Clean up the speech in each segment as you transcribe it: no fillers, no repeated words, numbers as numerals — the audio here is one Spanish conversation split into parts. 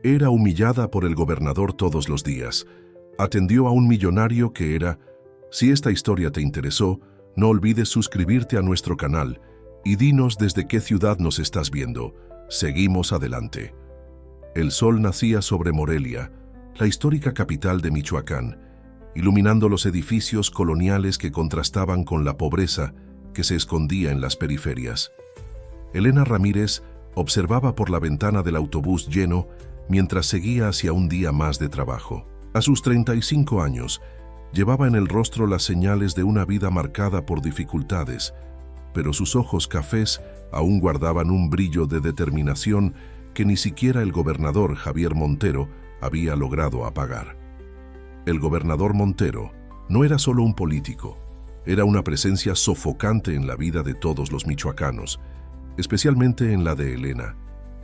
Era humillada por el gobernador todos los días. Atendió a un millonario que era... Si esta historia te interesó, no olvides suscribirte a nuestro canal y dinos desde qué ciudad nos estás viendo. Seguimos adelante. El sol nacía sobre Morelia, la histórica capital de Michoacán, iluminando los edificios coloniales que contrastaban con la pobreza que se escondía en las periferias. Elena Ramírez observaba por la ventana del autobús lleno mientras seguía hacia un día más de trabajo. A sus 35 años, llevaba en el rostro las señales de una vida marcada por dificultades, pero sus ojos cafés aún guardaban un brillo de determinación que ni siquiera el gobernador Javier Montero había logrado apagar. El gobernador Montero no era solo un político, era una presencia sofocante en la vida de todos los michoacanos, especialmente en la de Elena.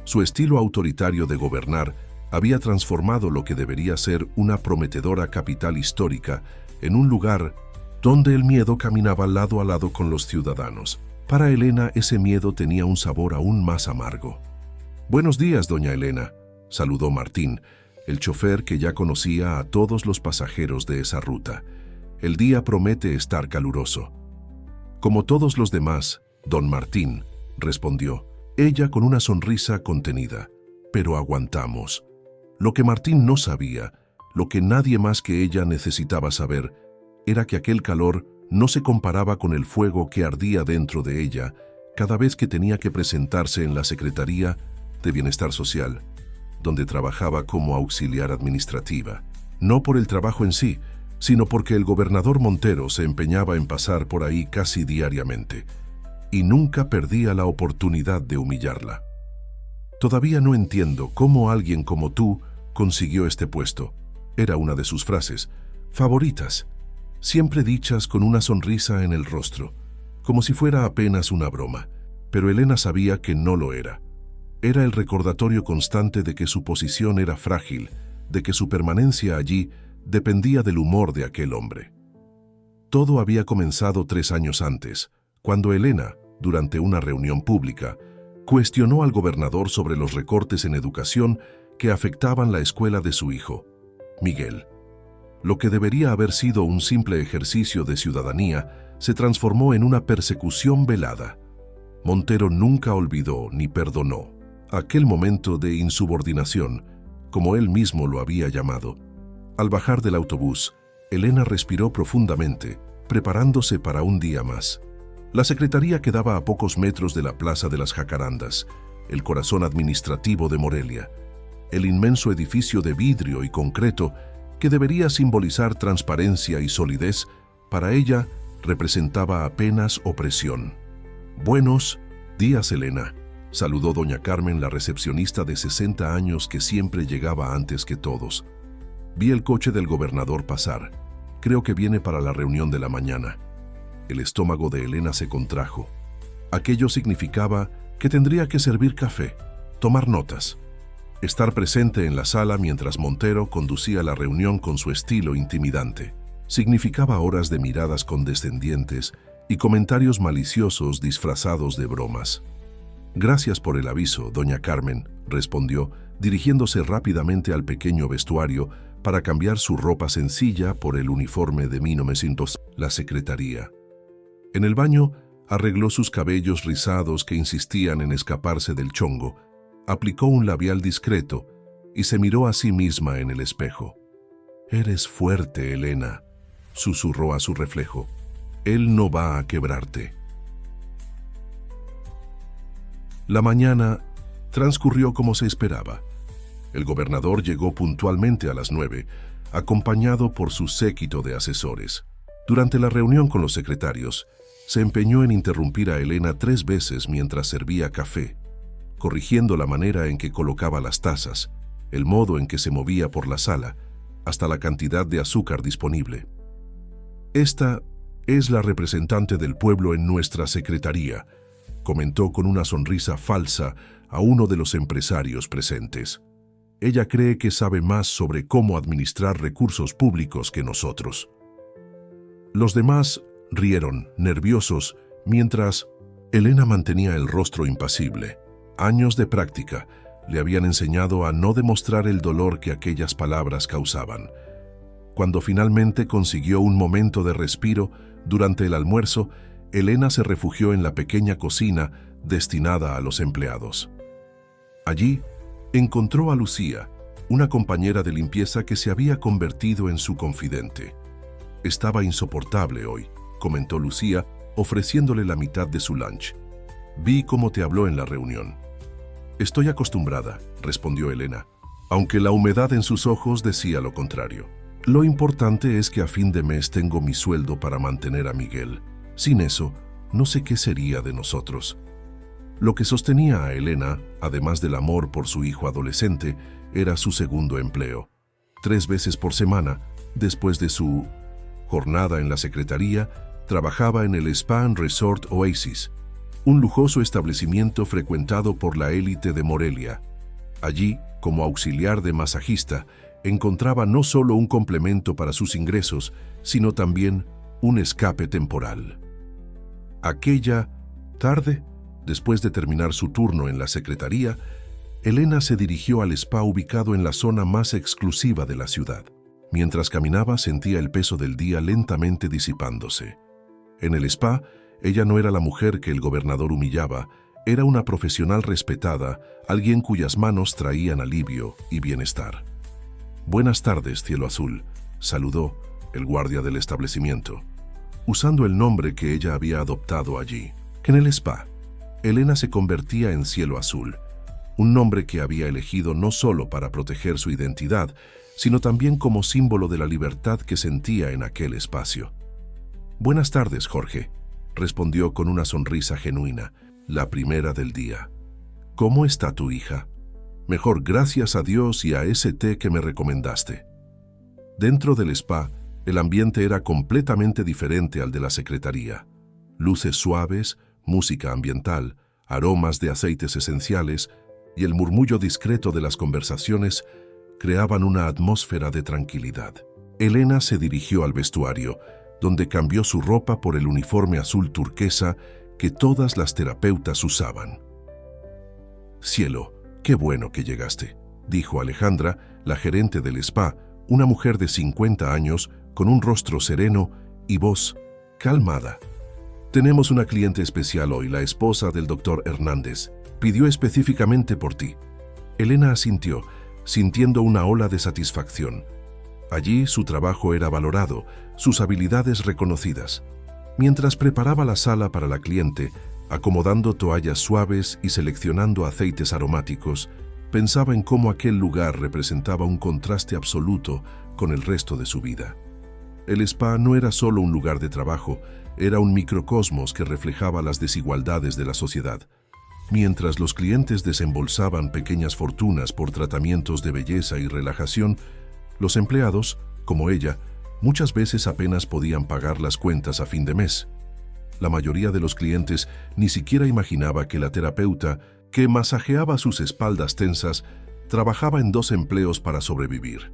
Su estilo autoritario de gobernar había transformado lo que debería ser una prometedora capital histórica en un lugar donde el miedo caminaba lado a lado con los ciudadanos. Para Elena ese miedo tenía un sabor aún más amargo. «Buenos días, doña Elena», saludó Martín, el chofer que ya conocía a todos los pasajeros de esa ruta. «El día promete estar caluroso». «Como todos los demás, don Martín», respondió, ella con una sonrisa contenida. «Pero aguantamos». Lo que Martín no sabía, lo que nadie más que ella necesitaba saber, era que aquel calor no se comparaba con el fuego que ardía dentro de ella cada vez que tenía que presentarse en la Secretaría de Bienestar Social, donde trabajaba como auxiliar administrativa. No por el trabajo en sí, sino porque el gobernador Montero se empeñaba en pasar por ahí casi diariamente, y nunca perdía la oportunidad de humillarla. «Todavía no entiendo cómo alguien como tú consiguió este puesto», era una de sus frases favoritas, siempre dichas con una sonrisa en el rostro, como si fuera apenas una broma. Pero Elena sabía que no lo era. Era el recordatorio constante de que su posición era frágil, de que su permanencia allí dependía del humor de aquel hombre. Todo había comenzado 3 años antes, cuando Elena, durante una reunión pública, cuestionó al gobernador sobre los recortes en educación que afectaban la escuela de su hijo, Miguel. Lo que debería haber sido un simple ejercicio de ciudadanía se transformó en una persecución velada. Montero nunca olvidó ni perdonó aquel momento de insubordinación, como él mismo lo había llamado. Al bajar del autobús, Elena respiró profundamente, preparándose para un día más. La secretaría quedaba a pocos metros de la Plaza de las Jacarandas, el corazón administrativo de Morelia. El inmenso edificio de vidrio y concreto que debería simbolizar transparencia y solidez, para ella representaba apenas opresión. «Buenos días, Elena», saludó doña Carmen, la recepcionista de 60 años que siempre llegaba antes que todos. «Vi el coche del gobernador pasar. Creo que viene para la reunión de la mañana». El estómago de Elena se contrajo. Aquello significaba que tendría que servir café, tomar notas, estar presente en la sala mientras Montero conducía la reunión con su estilo intimidante. Significaba horas de miradas condescendientes y comentarios maliciosos disfrazados de bromas. «Gracias por el aviso, doña Carmen», respondió, dirigiéndose rápidamente al pequeño vestuario para cambiar su ropa sencilla por el uniforme de 1900, la secretaría. En el baño, arregló sus cabellos rizados que insistían en escaparse del chongo, aplicó un labial discreto y se miró a sí misma en el espejo. «Eres fuerte, Elena», susurró a su reflejo. «Él no va a quebrarte». La mañana transcurrió como se esperaba. El gobernador llegó puntualmente a las 9, acompañado por su séquito de asesores. Durante la reunión con los secretarios, se empeñó en interrumpir a Elena 3 veces mientras servía café, corrigiendo la manera en que colocaba las tazas, el modo en que se movía por la sala, hasta la cantidad de azúcar disponible. «Esta es la representante del pueblo en nuestra secretaría», comentó con una sonrisa falsa a uno de los empresarios presentes. «Ella cree que sabe más sobre cómo administrar recursos públicos que nosotros». Los demás rieron, nerviosos, mientras Elena mantenía el rostro impasible. Años de práctica le habían enseñado a no demostrar el dolor que aquellas palabras causaban. Cuando finalmente consiguió un momento de respiro durante el almuerzo, Elena se refugió en la pequeña cocina destinada a los empleados. Allí encontró a Lucía, una compañera de limpieza que se había convertido en su confidente. «Estaba insoportable hoy», comentó Lucía, ofreciéndole la mitad de su lunch. «Vi cómo te habló en la reunión». «Estoy acostumbrada», respondió Elena, aunque la humedad en sus ojos decía lo contrario. «Lo importante es que a fin de mes tengo mi sueldo para mantener a Miguel. Sin eso, no sé qué sería de nosotros». Lo que sostenía a Elena, además del amor por su hijo adolescente, era su segundo empleo. 3 veces por semana, después de su jornada en la secretaría, trabajaba en el Spa and Resort Oasis, un lujoso establecimiento frecuentado por la élite de Morelia. Allí, como auxiliar de masajista, encontraba no solo un complemento para sus ingresos, sino también un escape temporal. Aquella tarde, después de terminar su turno en la secretaría, Elena se dirigió al spa ubicado en la zona más exclusiva de la ciudad. Mientras caminaba, sentía el peso del día lentamente disipándose. En el spa, ella no era la mujer que el gobernador humillaba, era una profesional respetada, alguien cuyas manos traían alivio y bienestar. «Buenas tardes, cielo azul», saludó el guardia del establecimiento, usando el nombre que ella había adoptado allí. En el spa, Elena se convertía en Cielo Azul, un nombre que había elegido no solo para proteger su identidad, sino también como símbolo de la libertad que sentía en aquel espacio. «Buenas tardes, Jorge», respondió con una sonrisa genuina, la primera del día. «¿Cómo está tu hija?» «Mejor, gracias a Dios y a ese té que me recomendaste». Dentro del spa, el ambiente era completamente diferente al de la secretaría. Luces suaves, música ambiental, aromas de aceites esenciales y el murmullo discreto de las conversaciones creaban una atmósfera de tranquilidad. Elena se dirigió al vestuario, donde cambió su ropa por el uniforme azul turquesa que todas las terapeutas usaban. «Cielo, qué bueno que llegaste», dijo Alejandra, la gerente del spa, una mujer de 50 años con un rostro sereno y voz calmada. «Tenemos una cliente especial hoy, la esposa del doctor Hernández. Pidió específicamente por ti». Elena asintió, sintiendo una ola de satisfacción. Allí su trabajo era valorado, sus habilidades reconocidas. Mientras preparaba la sala para la cliente, acomodando toallas suaves y seleccionando aceites aromáticos, pensaba en cómo aquel lugar representaba un contraste absoluto con el resto de su vida. El spa no era solo un lugar de trabajo, era un microcosmos que reflejaba las desigualdades de la sociedad. Mientras los clientes desembolsaban pequeñas fortunas por tratamientos de belleza y relajación, los empleados, como ella, muchas veces apenas podían pagar las cuentas a fin de mes. La mayoría de los clientes ni siquiera imaginaba que la terapeuta, que masajeaba sus espaldas tensas, trabajaba en 2 empleos para sobrevivir.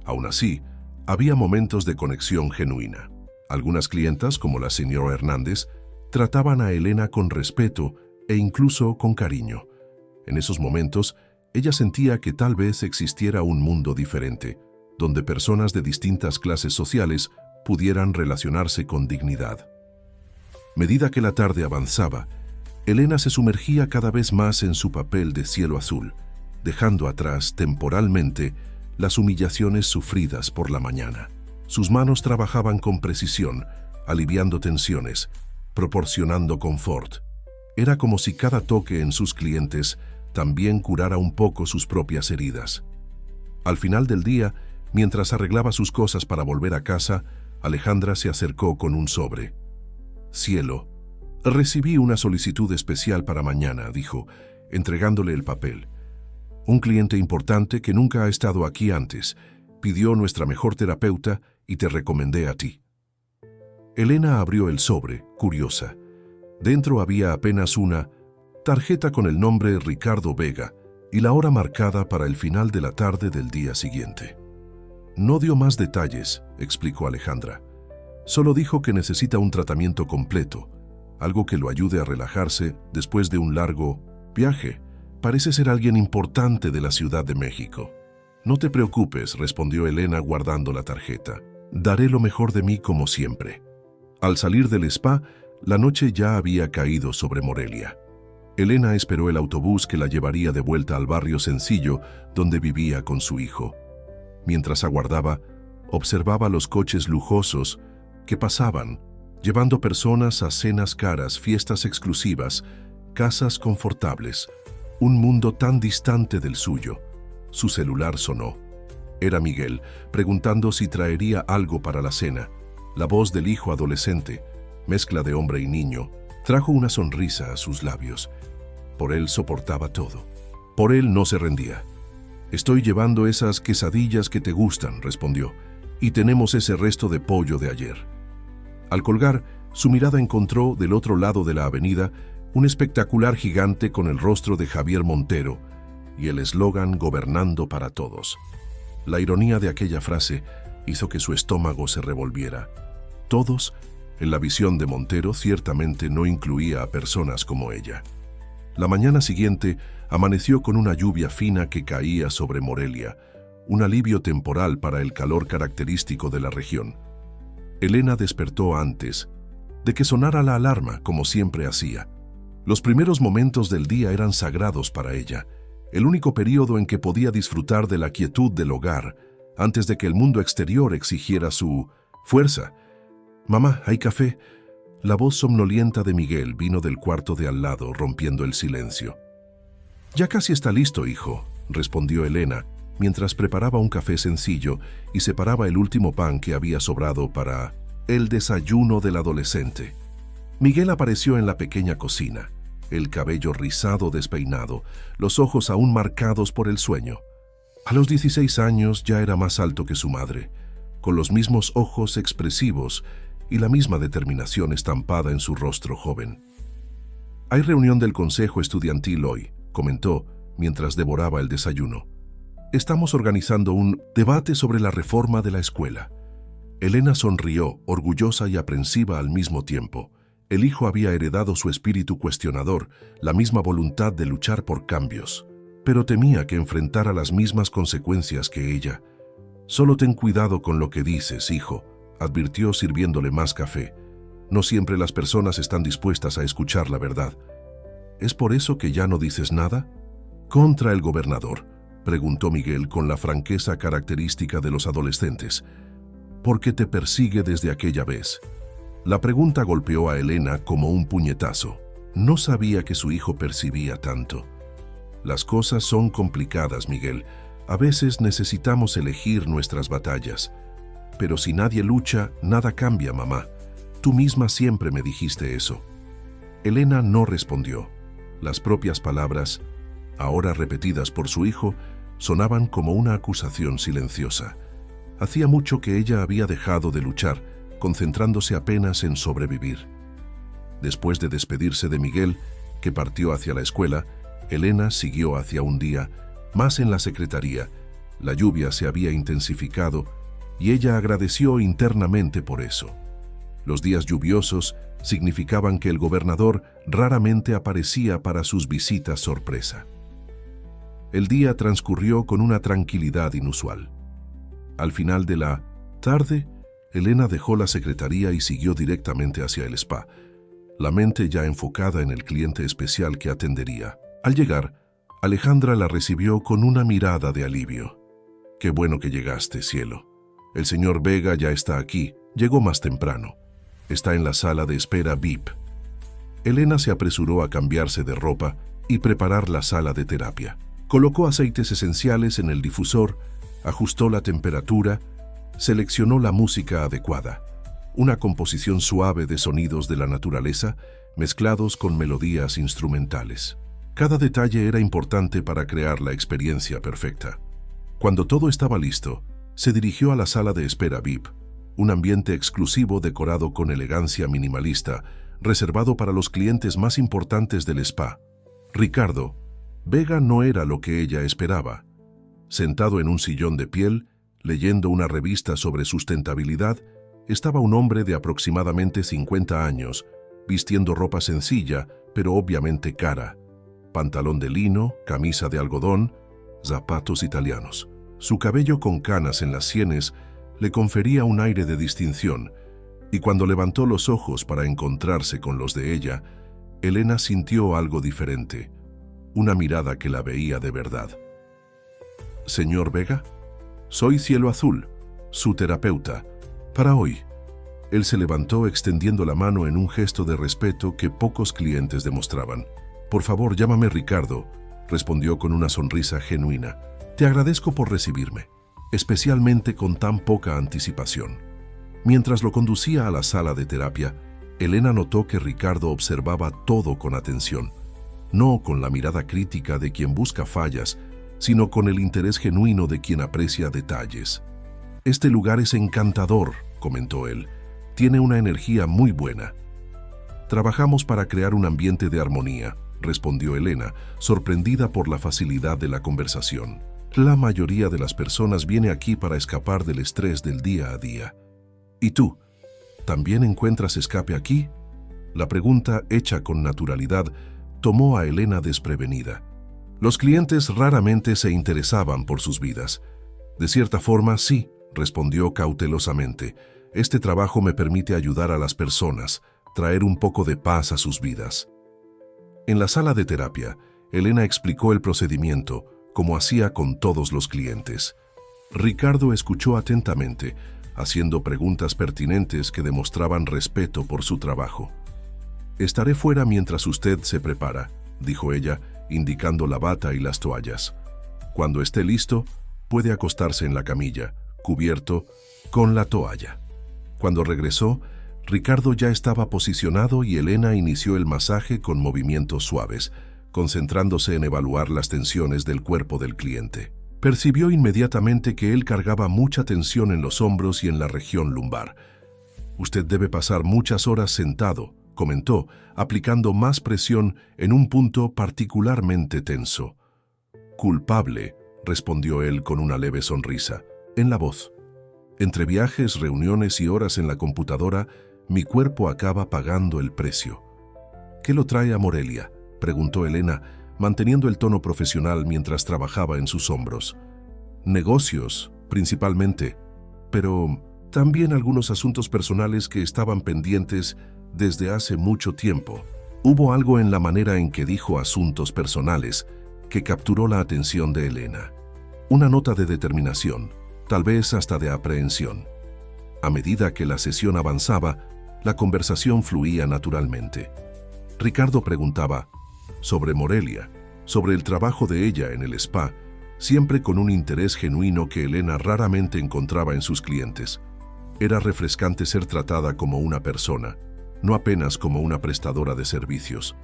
Aún así, había momentos de conexión genuina. Algunas clientas, como la señora Hernández, trataban a Elena con respeto e incluso con cariño. En esos momentos, ella sentía que tal vez existiera un mundo diferente, donde personas de distintas clases sociales pudieran relacionarse con dignidad. A medida que la tarde avanzaba, Elena se sumergía cada vez más en su papel de cielo azul, dejando atrás temporalmente las humillaciones sufridas por la mañana. Sus manos trabajaban con precisión, aliviando tensiones, proporcionando confort. Era como si cada toque en sus clientes también curara un poco sus propias heridas. Al final del día, mientras arreglaba sus cosas para volver a casa, Alejandra se acercó con un sobre. «Cielo, recibí una solicitud especial para mañana», dijo, entregándole el papel. «Un cliente importante que nunca ha estado aquí antes pidió nuestra mejor terapeuta y te recomendé a ti». Elena abrió el sobre, curiosa. Dentro había apenas una tarjeta con el nombre Ricardo Vega y la hora marcada para el final de la tarde del día siguiente. No dio más detalles, explicó Alejandra. Solo dijo que necesita un tratamiento completo, algo que lo ayude a relajarse después de un largo viaje, parece ser alguien importante de la Ciudad de México. No te preocupes, respondió Elena guardando la tarjeta. Daré lo mejor de mí como siempre. Al salir del spa, la noche ya había caído sobre Morelia. Elena esperó el autobús que la llevaría de vuelta al barrio sencillo donde vivía con su hijo. Mientras aguardaba, observaba los coches lujosos que pasaban, llevando personas a cenas caras, fiestas exclusivas, casas confortables, un mundo tan distante del suyo. Su celular sonó. Era Miguel, preguntando si traería algo para la cena. La voz del hijo adolescente, mezcla de hombre y niño, trajo una sonrisa a sus labios. Por él soportaba todo. Por él no se rendía. «Estoy llevando esas quesadillas que te gustan», respondió, «y tenemos ese resto de pollo de ayer». Al colgar, su mirada encontró del otro lado de la avenida un espectacular gigante con el rostro de Javier Montero y el eslogan «Gobernando para todos». La ironía de aquella frase hizo que su estómago se revolviera. Todos, en la visión de Montero, ciertamente no incluía a personas como ella. La mañana siguiente amaneció con una lluvia fina que caía sobre Morelia, un alivio temporal para el calor característico de la región. Elena despertó antes de que sonara la alarma, como siempre hacía. Los primeros momentos del día eran sagrados para ella, el único período en que podía disfrutar de la quietud del hogar, antes de que el mundo exterior exigiera su fuerza. «Mamá, ¿hay café?» La voz somnolienta de Miguel vino del cuarto de al lado, rompiendo el silencio. «Ya casi está listo, hijo», respondió Elena, mientras preparaba un café sencillo y separaba el último pan que había sobrado para el desayuno del adolescente. Miguel apareció en la pequeña cocina, el cabello rizado despeinado, los ojos aún marcados por el sueño. A los 16 años ya era más alto que su madre, con los mismos ojos expresivos y la misma determinación estampada en su rostro joven. «Hay reunión del consejo estudiantil hoy», comentó mientras devoraba el desayuno. «Estamos organizando un debate sobre la reforma de la escuela». Elena sonrió, orgullosa y aprensiva al mismo tiempo. El hijo había heredado su espíritu cuestionador, la misma voluntad de luchar por cambios, pero temía que enfrentara las mismas consecuencias que ella. «Solo ten cuidado con lo que dices, hijo», advirtió sirviéndole más café. «No siempre las personas están dispuestas a escuchar la verdad». «¿Es por eso que ya no dices nada?» «¿Contra el gobernador?», preguntó Miguel con la franqueza característica de los adolescentes. «¿Por qué te persigue desde aquella vez?». La pregunta golpeó a Elena como un puñetazo. No sabía que su hijo percibía tanto. «Las cosas son complicadas, Miguel. A veces necesitamos elegir nuestras batallas. Pero si nadie lucha, nada cambia, mamá. Tú misma siempre me dijiste eso». Elena no respondió. Las propias palabras, ahora repetidas por su hijo, sonaban como una acusación silenciosa. Hacía mucho que ella había dejado de luchar, concentrándose apenas en sobrevivir. Después de despedirse de Miguel, que partió hacia la escuela, Elena siguió hacia un día, más en la secretaría. La lluvia se había intensificado y ella agradeció internamente por eso. Los días lluviosos significaban que el gobernador raramente aparecía para sus visitas sorpresa. El día transcurrió con una tranquilidad inusual. Al final de la tarde, Elena dejó la secretaría y siguió directamente hacia el spa, la mente ya enfocada en el cliente especial que atendería. Al llegar, Alejandra la recibió con una mirada de alivio. «Qué bueno que llegaste, cielo. El señor Vega ya está aquí, llegó más temprano. Está en la sala de espera VIP». Elena se apresuró a cambiarse de ropa y preparar la sala de terapia. Colocó aceites esenciales en el difusor, ajustó la temperatura, seleccionó la música adecuada, una composición suave de sonidos de la naturaleza mezclados con melodías instrumentales. Cada detalle era importante para crear la experiencia perfecta. Cuando todo estaba listo, se dirigió a la sala de espera VIP, un ambiente exclusivo decorado con elegancia minimalista, reservado para los clientes más importantes del spa. Ricardo Vega no era lo que ella esperaba. Sentado en un sillón de piel, leyendo una revista sobre sustentabilidad, estaba un hombre de aproximadamente 50 años, vistiendo ropa sencilla, pero obviamente cara. pantalón de lino, camisa de algodón, zapatos italianos. Su cabello con canas en las sienes le confería un aire de distinción, y cuando levantó los ojos para encontrarse con los de ella, Elena sintió algo diferente, una mirada que la veía de verdad. «Señor Vega, soy Cielo Azul, su terapeuta, para hoy». Él se levantó extendiendo la mano en un gesto de respeto que pocos clientes demostraban. «Por favor, llámame Ricardo», respondió con una sonrisa genuina. «Te agradezco por recibirme, especialmente con tan poca anticipación». Mientras lo conducía a la sala de terapia, Elena notó que Ricardo observaba todo con atención, no con la mirada crítica de quien busca fallas, sino con el interés genuino de quien aprecia detalles. «Este lugar es encantador», comentó él. «Tiene una energía muy buena». «Trabajamos para crear un ambiente de armonía», respondió Elena, sorprendida por la facilidad de la conversación. «La mayoría de las personas viene aquí para escapar del estrés del día a día». «¿Y tú? ¿También encuentras escape aquí?». La pregunta, hecha con naturalidad, tomó a Elena desprevenida. Los clientes raramente se interesaban por sus vidas. «De cierta forma, sí», respondió cautelosamente. «Este trabajo me permite ayudar a las personas, traer un poco de paz a sus vidas». En la sala de terapia, Elena explicó el procedimiento, como hacía con todos los clientes. Ricardo escuchó atentamente, haciendo preguntas pertinentes que demostraban respeto por su trabajo. «Estaré fuera mientras usted se prepara», dijo ella, indicando la bata y las toallas. «Cuando esté listo, puede acostarse en la camilla, cubierto, con la toalla». Cuando regresó, Ricardo ya estaba posicionado y Elena inició el masaje con movimientos suaves, concentrándose en evaluar las tensiones del cuerpo del cliente. Percibió inmediatamente que él cargaba mucha tensión en los hombros y en la región lumbar. «Usted debe pasar muchas horas sentado», comentó, aplicando más presión en un punto particularmente tenso. «Culpable», respondió él con una leve sonrisa, en la voz. «Entre viajes, reuniones y horas en la computadora, mi cuerpo acaba pagando el precio». «¿Qué lo trae a Morelia?», preguntó Elena, manteniendo el tono profesional mientras trabajaba en sus hombros. «Negocios, principalmente, pero también algunos asuntos personales que estaban pendientes desde hace mucho tiempo». Hubo algo en la manera en que dijo asuntos personales que capturó la atención de Elena. Una nota de determinación, tal vez hasta de aprehensión. A medida que la sesión avanzaba, la conversación fluía naturalmente. Ricardo preguntaba sobre Morelia, sobre el trabajo de ella en el spa, siempre con un interés genuino que Elena raramente encontraba en sus clientes. Era refrescante ser tratada como una persona, no apenas como una prestadora de servicios.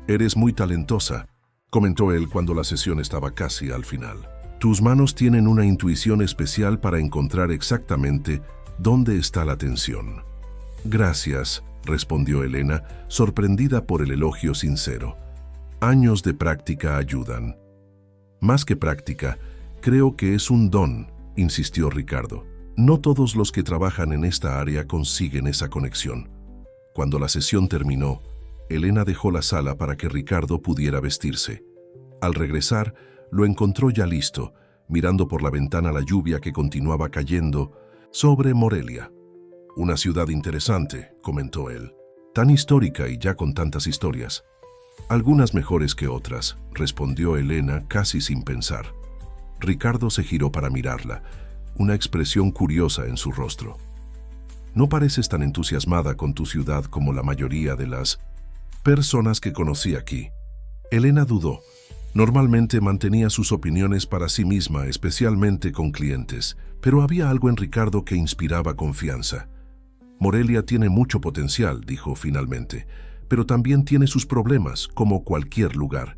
«Eres muy talentosa», comentó él cuando la sesión estaba casi al final. «Tus manos tienen una intuición especial para encontrar exactamente dónde está la tensión». «Gracias», respondió Elena, sorprendida por el elogio sincero. «Años de práctica ayudan». «Más que práctica, creo que es un don», insistió Ricardo. «No todos los que trabajan en esta área consiguen esa conexión». Cuando la sesión terminó, Elena dejó la sala para que Ricardo pudiera vestirse. Al regresar, lo encontró ya listo, mirando por la ventana la lluvia que continuaba cayendo sobre Morelia. «Una ciudad interesante», comentó él. «Tan histórica y ya con tantas historias». «Algunas mejores que otras», respondió Elena casi sin pensar. Ricardo se giró para mirarla, una expresión curiosa en su rostro. «No pareces tan entusiasmada con tu ciudad como la mayoría de las personas que conocí aquí». Elena dudó. Normalmente mantenía sus opiniones para sí misma, especialmente con clientes, pero había algo en Ricardo que inspiraba confianza. «Morelia tiene mucho potencial», dijo finalmente, «pero también tiene sus problemas, como cualquier lugar».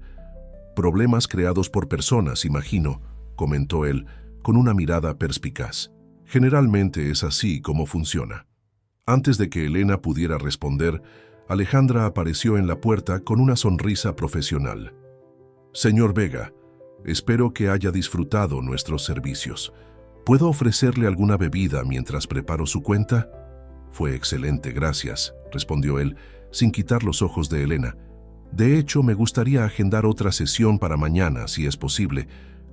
«Problemas creados por personas, imagino», comentó él, con una mirada perspicaz. «Generalmente es así como funciona». Antes de que Elena pudiera responder, Alejandra apareció en la puerta con una sonrisa profesional. «Señor Vega, espero que haya disfrutado nuestros servicios. ¿Puedo ofrecerle alguna bebida mientras preparo su cuenta?». «Fue excelente, gracias», respondió él, sin quitar los ojos de Elena. De hecho, me gustaría agendar otra sesión para mañana, si es posible,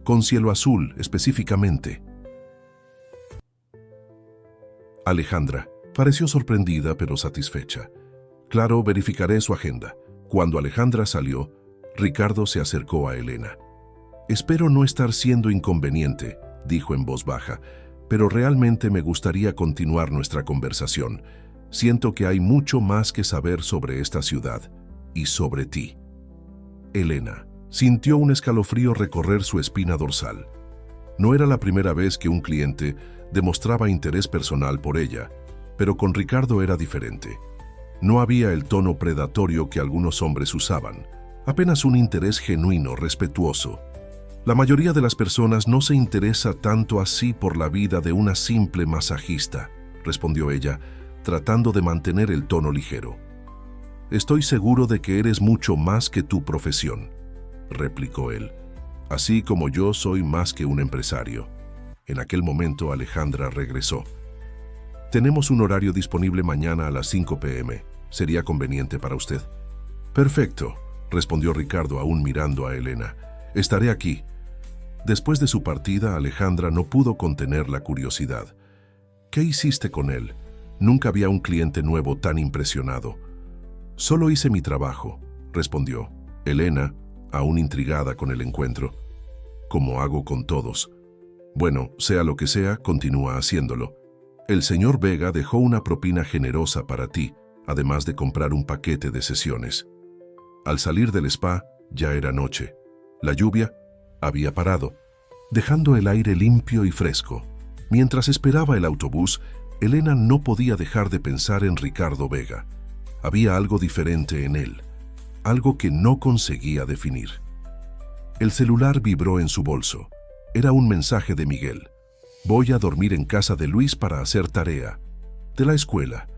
con cielo azul específicamente. Alejandra pareció sorprendida pero satisfecha. Claro, verificaré su agenda. Cuando Alejandra salió, Ricardo se acercó a Elena. Espero no estar siendo inconveniente, dijo en voz baja, pero realmente me gustaría continuar nuestra conversación. Siento que hay mucho más que saber sobre esta ciudad y sobre ti. Elena sintió un escalofrío recorrer su espina dorsal. No era la primera vez que un cliente demostraba interés personal por ella, pero con Ricardo era diferente. No había el tono predatorio que algunos hombres usaban, apenas un interés genuino, respetuoso. La mayoría de las personas no se interesa tanto así por la vida de una simple masajista, respondió ella, tratando de mantener el tono ligero. Estoy seguro de que eres mucho más que tu profesión, replicó él, así como yo soy más que un empresario. En aquel momento Alejandra regresó. Tenemos un horario disponible mañana a las 5 p.m. ¿Sería conveniente para usted? Perfecto, respondió Ricardo aún mirando a Elena. Estaré aquí. Después de su partida, Alejandra no pudo contener la curiosidad. ¿Qué hiciste con él? Nunca había un cliente nuevo tan impresionado. Solo hice mi trabajo, respondió. Elena, aún intrigada con el encuentro. Como hago con todos. Bueno, sea lo que sea, continúa haciéndolo. El señor Vega dejó una propina generosa para ti, además de comprar un paquete de sesiones. Al salir del spa, ya era noche. La lluvia había parado, dejando el aire limpio y fresco. Mientras esperaba el autobús, Elena no podía dejar de pensar en Ricardo Vega. Había algo diferente en él, algo que no conseguía definir. El celular vibró en su bolso. Era un mensaje de Miguel. Voy a dormir en casa de Luis para hacer tarea. De la escuela.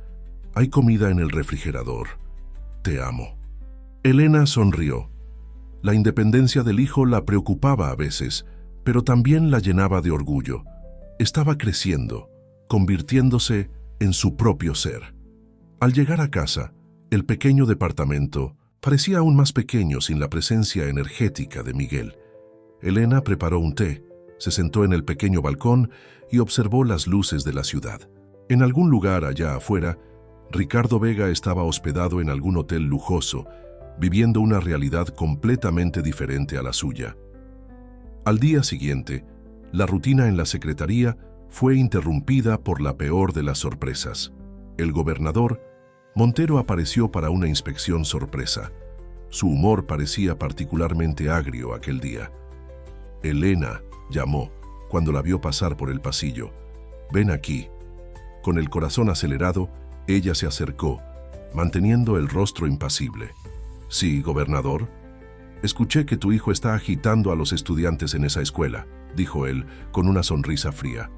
Hay comida en el refrigerador. Te amo. Elena sonrió. La independencia del hijo la preocupaba a veces, pero también la llenaba de orgullo. Estaba creciendo, convirtiéndose en su propio ser. Al llegar a casa, el pequeño departamento parecía aún más pequeño sin la presencia energética de Miguel. Elena preparó un té, se sentó en el pequeño balcón y observó las luces de la ciudad. En algún lugar allá afuera, Ricardo Vega estaba hospedado en algún hotel lujoso, viviendo una realidad completamente diferente a la suya. Al día siguiente, la rutina en la secretaría fue interrumpida por la peor de las sorpresas. El gobernador, Montero, apareció para una inspección sorpresa. Su humor parecía particularmente agrio aquel día. Elena llamó cuando la vio pasar por el pasillo. «Ven aquí». Con el corazón acelerado, ella se acercó, manteniendo el rostro impasible. «Sí, gobernador. Escuché que tu hijo está agitando a los estudiantes en esa escuela», dijo él con una sonrisa fría.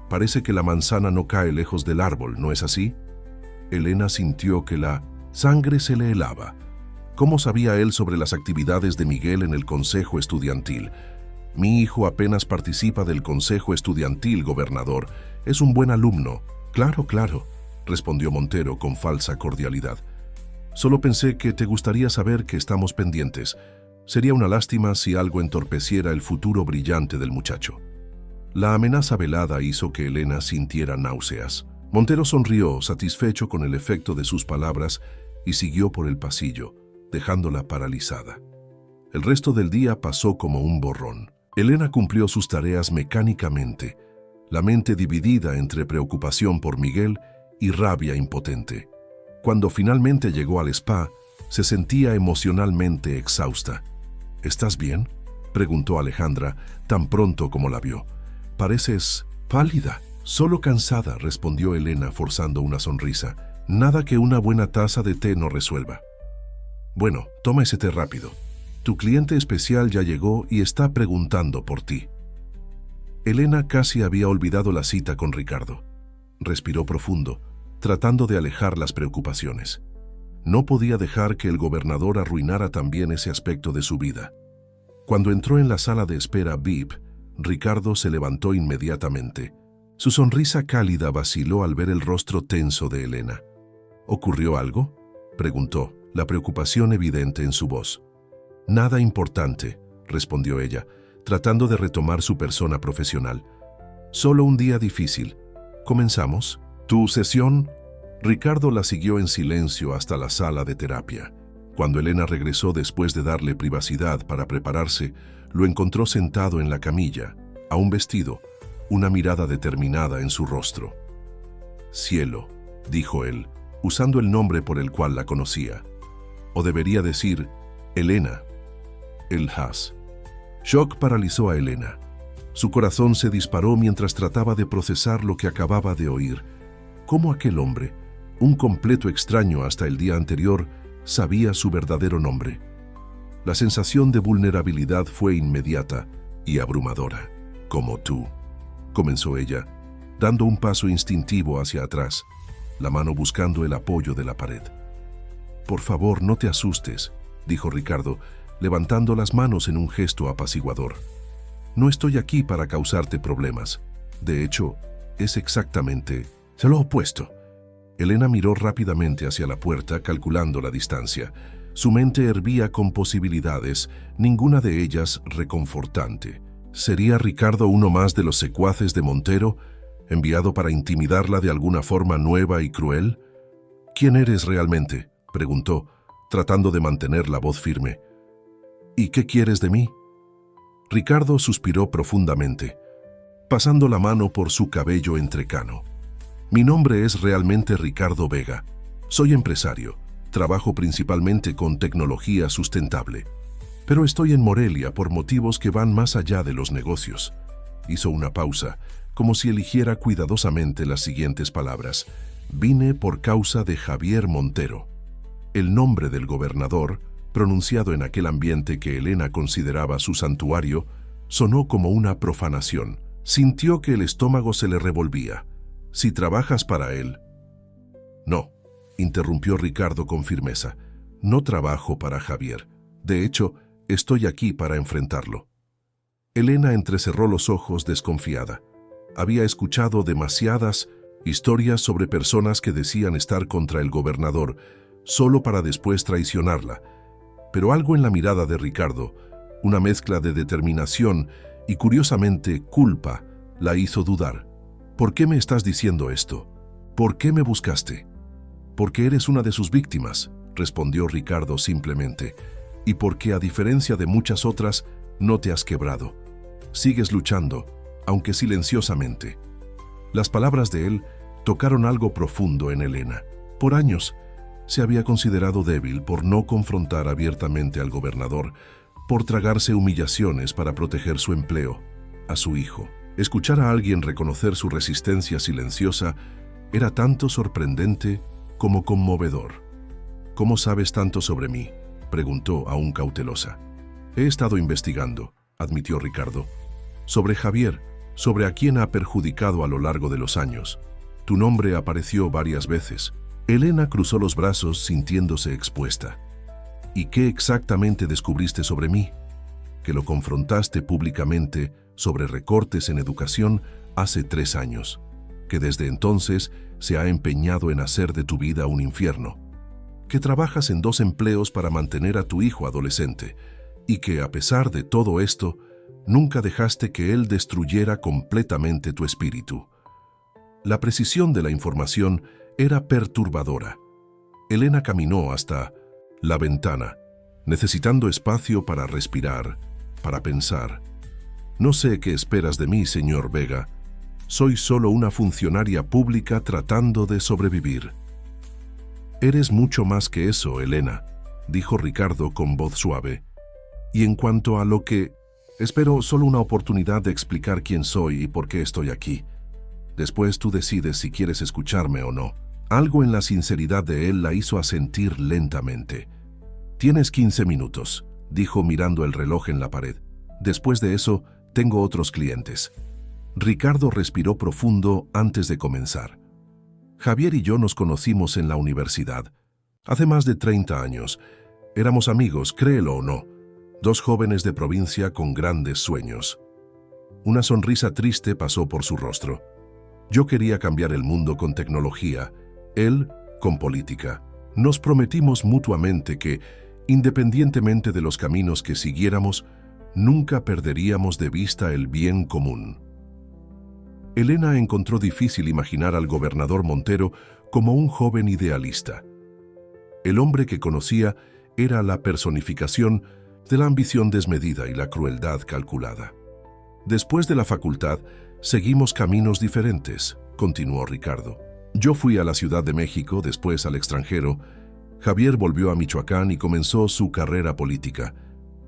«Parece que la manzana no cae lejos del árbol, ¿no es así?» Elena sintió que la sangre se le helaba. ¿Cómo sabía él sobre las actividades de Miguel en el consejo estudiantil? «Mi hijo apenas participa del consejo estudiantil, gobernador. Es un buen alumno». «Claro, claro», respondió Montero con falsa cordialidad. «Solo pensé que te gustaría saber que estamos pendientes. Sería una lástima si algo entorpeciera el futuro brillante del muchacho». La amenaza velada hizo que Elena sintiera náuseas. Montero sonrió, satisfecho con el efecto de sus palabras, y siguió por el pasillo, dejándola paralizada. El resto del día pasó como un borrón. Elena cumplió sus tareas mecánicamente, la mente dividida entre preocupación por Miguel y rabia impotente. Cuando finalmente llegó al spa, se sentía emocionalmente exhausta. «¿Estás bien?», preguntó Alejandra tan pronto como la vio. «Pareces pálida». «Solo cansada», respondió Elena forzando una sonrisa. «Nada que una buena taza de té no resuelva». «Bueno, toma ese té rápido. Tu cliente especial ya llegó y está preguntando por ti». Elena casi había olvidado la cita con Ricardo. Respiró profundo, tratando de alejar las preocupaciones. No podía dejar que el gobernador arruinara también ese aspecto de su vida. Cuando entró en la sala de espera VIP, Ricardo se levantó inmediatamente. Su sonrisa cálida vaciló al ver el rostro tenso de Elena. «¿Ocurrió algo?», preguntó. la preocupación evidente en su voz. «Nada importante», respondió ella, tratando de retomar su persona profesional. «Solo un día difícil. ¿Comenzamos? ¿Tu sesión?» Ricardo la siguió en silencio hasta la sala de terapia. Cuando Elena regresó después de darle privacidad para prepararse, lo encontró sentado en la camilla, aún vestido, una mirada determinada en su rostro. «Cielo», dijo él, usando el nombre por el cual la conocía. O debería decir, Elena. El Haas. Shock paralizó a Elena. Su corazón se disparó mientras trataba de procesar lo que acababa de oír. ¿Cómo aquel hombre, un completo extraño hasta el día anterior, sabía su verdadero nombre? La sensación de vulnerabilidad fue inmediata y abrumadora. «Como tú», comenzó ella, dando un paso instintivo hacia atrás, la mano buscando el apoyo de la pared. «Por favor, no te asustes», dijo Ricardo, levantando las manos en un gesto apaciguador. «No estoy aquí para causarte problemas. De hecho, es exactamente lo opuesto». Elena miró rápidamente hacia la puerta, calculando la distancia. Su mente hervía con posibilidades, ninguna de ellas reconfortante. ¿Sería Ricardo uno más de los secuaces de Montero, enviado para intimidarla de alguna forma nueva y cruel? «¿Quién eres realmente?», preguntó, tratando de mantener la voz firme. «¿Y qué quieres de mí?». Ricardo suspiró profundamente, pasando la mano por su cabello entrecano. «Mi nombre es realmente Ricardo Vega. Soy empresario. Trabajo principalmente con tecnología sustentable. Pero estoy en Morelia por motivos que van más allá de los negocios». Hizo una pausa, como si eligiera cuidadosamente las siguientes palabras. «Vine por causa de Javier Montero». El nombre del gobernador, pronunciado en aquel ambiente que Elena consideraba su santuario, sonó como una profanación. Sintió que el estómago se le revolvía. «Si trabajas para él». «No», interrumpió Ricardo con firmeza. «No trabajo para Javier. De hecho, estoy aquí para enfrentarlo». Elena entrecerró los ojos desconfiada. Había escuchado demasiadas historias sobre personas que decían estar contra el gobernador, solo para después traicionarla. Pero algo en la mirada de Ricardo, una mezcla de determinación y, curiosamente, culpa, la hizo dudar. «¿Por qué me estás diciendo esto? ¿Por qué me buscaste?». «Porque eres una de sus víctimas», respondió Ricardo simplemente, «y porque, a diferencia de muchas otras, no te has quebrado. Sigues luchando, aunque silenciosamente». Las palabras de él tocaron algo profundo en Elena. Por años, se había considerado débil por no confrontar abiertamente al gobernador, por tragarse humillaciones para proteger su empleo, a su hijo. Escuchar a alguien reconocer su resistencia silenciosa era tanto sorprendente como conmovedor. «¿Cómo sabes tanto sobre mí?», preguntó aún cautelosa. «He estado investigando», admitió Ricardo. «Sobre Javier, sobre a quién ha perjudicado a lo largo de los años. Tu nombre apareció varias veces». Elena cruzó los brazos sintiéndose expuesta. «¿Y qué exactamente descubriste sobre mí?». «Que lo confrontaste públicamente sobre recortes en educación hace 3 años. Que desde entonces se ha empeñado en hacer de tu vida un infierno. Que trabajas en 2 empleos para mantener a tu hijo adolescente. Y que, a pesar de todo esto, nunca dejaste que él destruyera completamente tu espíritu». La precisión de la información era perturbadora. Elena caminó hasta la ventana, necesitando espacio para respirar, para pensar. «No sé qué esperas de mí, señor Vega. Soy solo una funcionaria pública tratando de sobrevivir». «Eres mucho más que eso, Elena», dijo Ricardo con voz suave. «Y en cuanto a lo que... espero solo una oportunidad de explicar quién soy y por qué estoy aquí. Después tú decides si quieres escucharme o no». Algo en la sinceridad de él la hizo asentir lentamente. «Tienes 15 minutos», dijo mirando el reloj en la pared. «Después de eso, tengo otros clientes». Ricardo respiró profundo antes de comenzar. «Javier y yo nos conocimos en la universidad. Hace más de 30 años. Éramos amigos, créelo o no. 2 jóvenes de provincia con grandes sueños». Una sonrisa triste pasó por su rostro. «Yo quería cambiar el mundo con tecnología. Él, con política. Nos prometimos mutuamente que, independientemente de los caminos que siguiéramos, nunca perderíamos de vista el bien común. Elena encontró difícil imaginar al gobernador Montero como un joven idealista. El hombre que conocía era la personificación de la ambición desmedida y la crueldad calculada. Después de la facultad, seguimos caminos diferentes, continuó Ricardo. Yo fui a la Ciudad de México, después al extranjero. Javier volvió a Michoacán y comenzó su carrera política.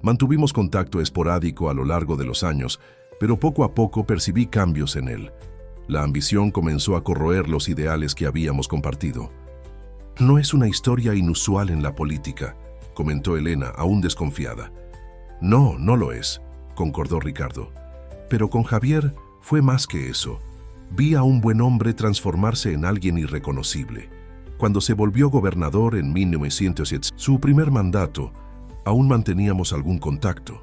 Mantuvimos contacto esporádico a lo largo de los años, pero poco a poco percibí cambios en él. La ambición comenzó a corroer los ideales que habíamos compartido. No es una historia inusual en la política, comentó Elena, aún desconfiada. No, no lo es, concordó Ricardo. Pero con Javier fue más que eso. Vi a un buen hombre transformarse en alguien irreconocible. Cuando se volvió gobernador en 1907, su primer mandato, aún manteníamos algún contacto.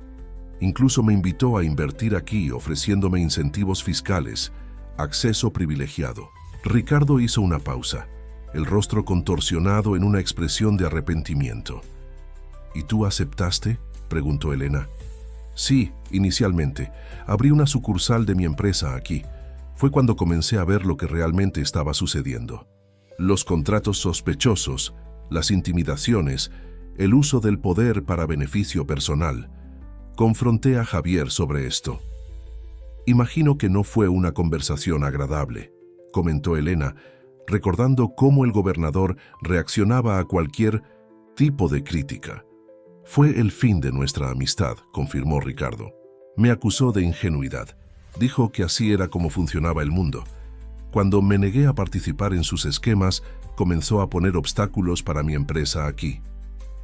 Incluso me invitó a invertir aquí, ofreciéndome incentivos fiscales, acceso privilegiado. Ricardo hizo una pausa, el rostro contorsionado en una expresión de arrepentimiento. ¿Y tú aceptaste?, preguntó Elena. Sí, inicialmente. Abrí una sucursal de mi empresa aquí. Fue cuando comencé a ver lo que realmente estaba sucediendo. Los contratos sospechosos, las intimidaciones, el uso del poder para beneficio personal. Confronté a Javier sobre esto. Imagino que no fue una conversación agradable, comentó Elena, recordando cómo el gobernador reaccionaba a cualquier tipo de crítica. Fue el fin de nuestra amistad, confirmó Ricardo. Me acusó de ingenuidad. Dijo que así era como funcionaba el mundo. Cuando me negué a participar en sus esquemas, comenzó a poner obstáculos para mi empresa aquí.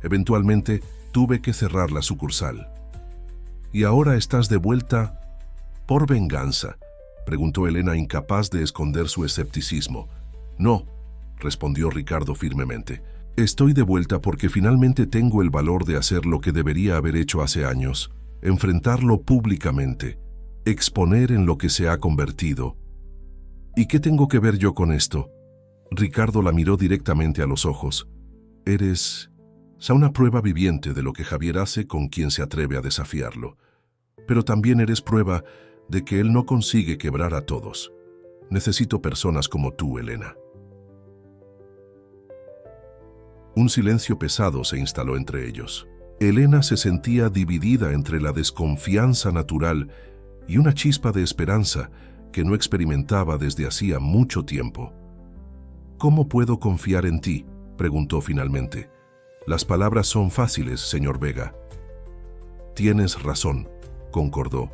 Eventualmente, tuve que cerrar la sucursal. ¿Y ahora estás de vuelta por venganza?, preguntó Elena, incapaz de esconder su escepticismo. No, respondió Ricardo firmemente. Estoy de vuelta porque finalmente tengo el valor de hacer lo que debería haber hecho hace años, enfrentarlo públicamente, exponer en lo que se ha convertido. ¿Y qué tengo que ver yo con esto? Ricardo la miró directamente a los ojos. Eres una prueba viviente de lo que Javier hace con quien se atreve a desafiarlo. Pero también eres prueba de que él no consigue quebrar a todos. Necesito personas como tú, Elena. Un silencio pesado se instaló entre ellos. Elena se sentía dividida entre la desconfianza natural y una chispa de esperanza que no experimentaba desde hacía mucho tiempo. ¿Cómo puedo confiar en ti?, preguntó finalmente. Las palabras son fáciles, señor Vega. Tienes razón, concordó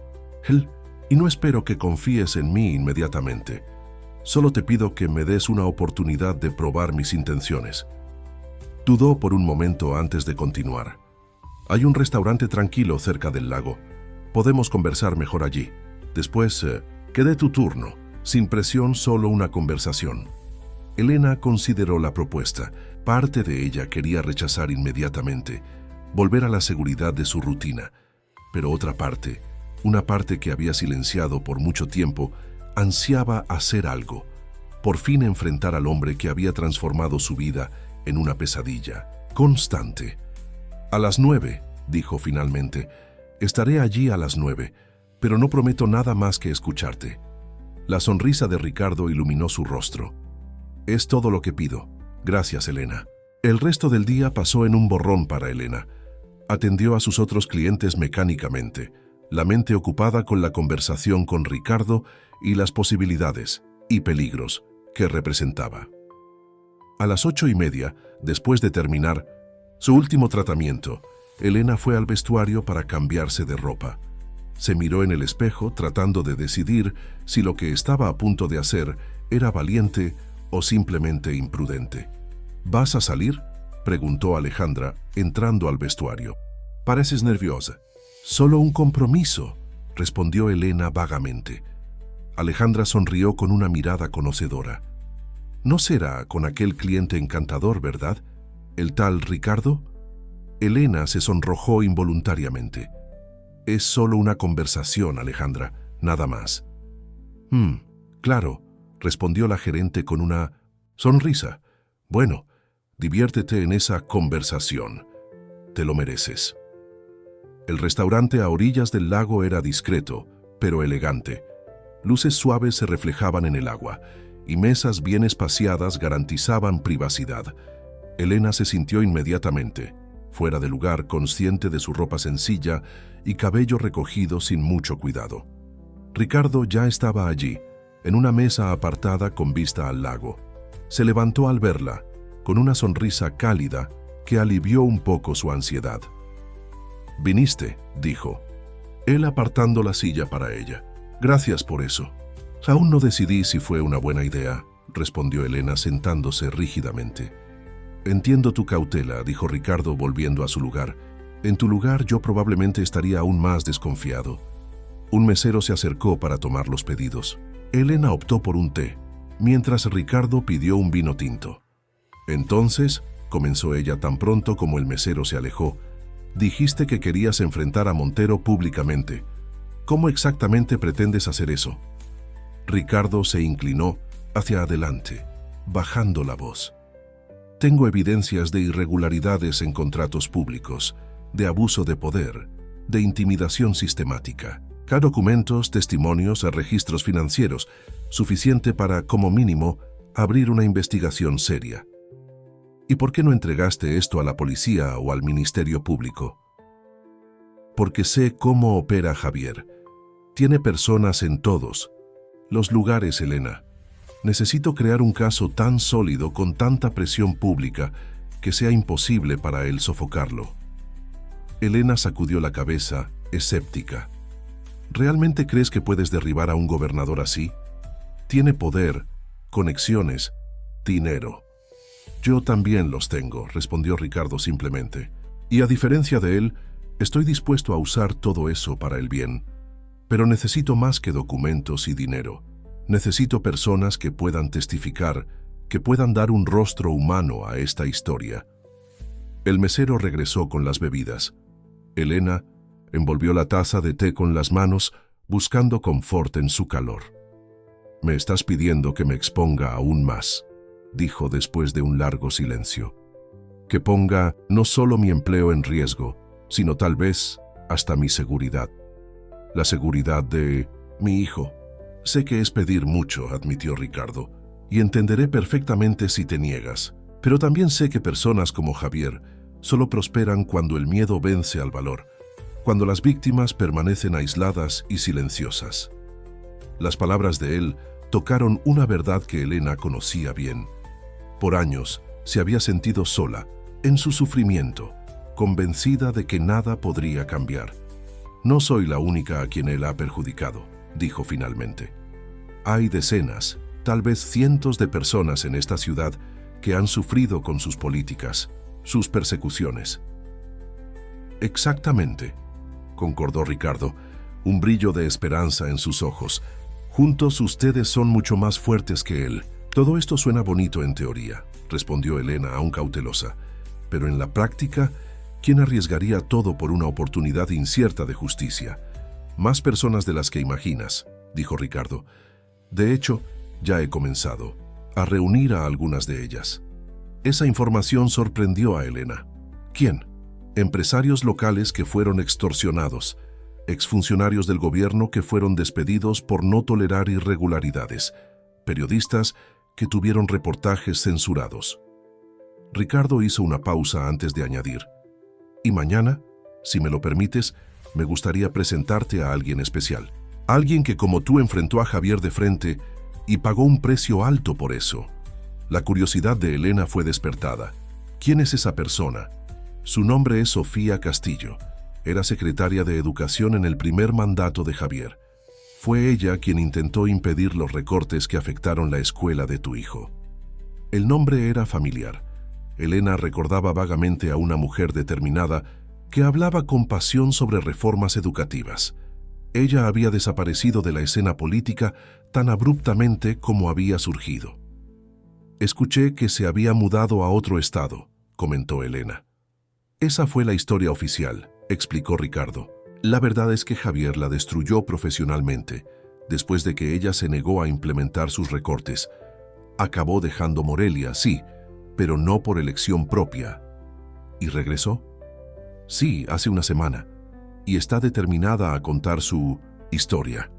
él, y no espero que confíes en mí inmediatamente. Solo te pido que me des una oportunidad de probar mis intenciones. Dudó por un momento antes de continuar. Hay un restaurante tranquilo cerca del lago. Podemos conversar mejor allí. Después, que dé tu turno. Sin presión, solo una conversación. Elena consideró la propuesta. Parte de ella quería rechazar inmediatamente, volver a la seguridad de su rutina. Pero otra parte, una parte que había silenciado por mucho tiempo, ansiaba hacer algo. Por fin enfrentar al hombre que había transformado su vida en una pesadilla constante. A las 9, dijo finalmente. Estaré allí a las 9, pero no prometo nada más que escucharte. La sonrisa de Ricardo iluminó su rostro. Es todo lo que pido. Gracias, Elena. El resto del día pasó en un borrón para Elena. Atendió a sus otros clientes mecánicamente, la mente ocupada con la conversación con Ricardo y las posibilidades y peligros que representaba. A las 8:30, después de terminar su último tratamiento, Elena fue al vestuario para cambiarse de ropa. Se miró en el espejo tratando de decidir si lo que estaba a punto de hacer era valiente o simplemente imprudente. ¿Vas a salir?, preguntó Alejandra, entrando al vestuario. Pareces nerviosa. Solo un compromiso, respondió Elena vagamente. Alejandra sonrió con una mirada conocedora. No será con aquel cliente encantador, ¿verdad? ¿El tal Ricardo? Elena se sonrojó involuntariamente. Es solo una conversación, Alejandra, nada más. Claro, respondió la gerente con una sonrisa. Bueno, Diviértete en esa conversación. Te lo mereces. El restaurante a orillas del lago era discreto, pero elegante. Luces suaves se reflejaban en el agua, y mesas bien espaciadas garantizaban privacidad. Elena se sintió inmediatamente fuera de lugar, consciente de su ropa sencilla y cabello recogido sin mucho cuidado. Ricardo ya estaba allí, en una mesa apartada con vista al lago. Se levantó al verla, con una sonrisa cálida que alivió un poco su ansiedad. «Viniste», dijo, él apartando la silla para ella. «Gracias por eso». «Aún no decidí si fue una buena idea», respondió Elena sentándose rígidamente. «Entiendo tu cautela», dijo Ricardo volviendo a su lugar. «En tu lugar yo probablemente estaría aún más desconfiado». Un mesero se acercó para tomar los pedidos. Elena optó por un té, mientras Ricardo pidió un vino tinto. «Entonces», comenzó ella tan pronto como el mesero se alejó, «dijiste que querías enfrentar a Montero públicamente. ¿Cómo exactamente pretendes hacer eso?» Ricardo se inclinó hacia adelante, bajando la voz. «Tengo evidencias de irregularidades en contratos públicos, de abuso de poder, de intimidación sistemática. Documentos, testimonios, registros financieros, suficiente para, como mínimo, abrir una investigación seria». «¿Y por qué no entregaste esto a la policía o al Ministerio Público?» «Porque sé cómo opera Javier. Tiene personas en todos los lugares, Elena. Necesito crear un caso tan sólido con tanta presión pública que sea imposible para él sofocarlo». Elena sacudió la cabeza, escéptica. «¿Realmente crees que puedes derribar a un gobernador así? Tiene poder, conexiones, dinero». «Yo también los tengo», respondió Ricardo simplemente. «Y a diferencia de él, estoy dispuesto a usar todo eso para el bien. Pero necesito más que documentos y dinero. Necesito personas que puedan testificar, que puedan dar un rostro humano a esta historia». El mesero regresó con las bebidas. Elena envolvió la taza de té con las manos, buscando confort en su calor. «Me estás pidiendo que me exponga aún más», dijo después de un largo silencio. «Que ponga no solo mi empleo en riesgo, sino tal vez hasta mi seguridad. La seguridad de mi hijo». «Sé que es pedir mucho», admitió Ricardo, «y entenderé perfectamente si te niegas. Pero también sé que personas como Javier solo prosperan cuando el miedo vence al valor, cuando las víctimas permanecen aisladas y silenciosas». Las palabras de él tocaron una verdad que Elena conocía bien. Por años se había sentido sola, en su sufrimiento, convencida de que nada podría cambiar. «No soy la única a quien él ha perjudicado», dijo finalmente. «Hay decenas, tal vez cientos de personas en esta ciudad que han sufrido con sus políticas, sus persecuciones». «Exactamente», concordó Ricardo, un brillo de esperanza en sus ojos. «Juntos ustedes son mucho más fuertes que él». «Todo esto suena bonito en teoría», respondió Elena aún cautelosa. «Pero en la práctica, ¿quién arriesgaría todo por una oportunidad incierta de justicia?» «Más personas de las que imaginas», dijo Ricardo. «De hecho, ya he comenzado a reunir a algunas de ellas». Esa información sorprendió a Elena. ¿Quién? Empresarios locales que fueron extorsionados, exfuncionarios del gobierno que fueron despedidos por no tolerar irregularidades, periodistas que tuvieron reportajes censurados. Ricardo hizo una pausa antes de añadir: «Y mañana, si me lo permites, me gustaría presentarte a alguien especial. Alguien que como tú enfrentó a Javier de frente y pagó un precio alto por eso». La curiosidad de Elena fue despertada. ¿Quién es esa persona? Su nombre es Sofía Castillo. Era secretaria de Educación en el primer mandato de Javier. Fue ella quien intentó impedir los recortes que afectaron la escuela de tu hijo. El nombre era familiar. Elena recordaba vagamente a una mujer determinada que hablaba con pasión sobre reformas educativas. Ella había desaparecido de la escena política tan abruptamente como había surgido. «Escuché que se había mudado a otro estado», comentó Elena. «Esa fue la historia oficial», explicó Ricardo. «La verdad es que Javier la destruyó profesionalmente, después de que ella se negó a implementar sus recortes. Acabó dejando Morelia, sí, pero no por elección propia. ¿Y regresó? Sí, hace una semana, y está determinada a contar su historia,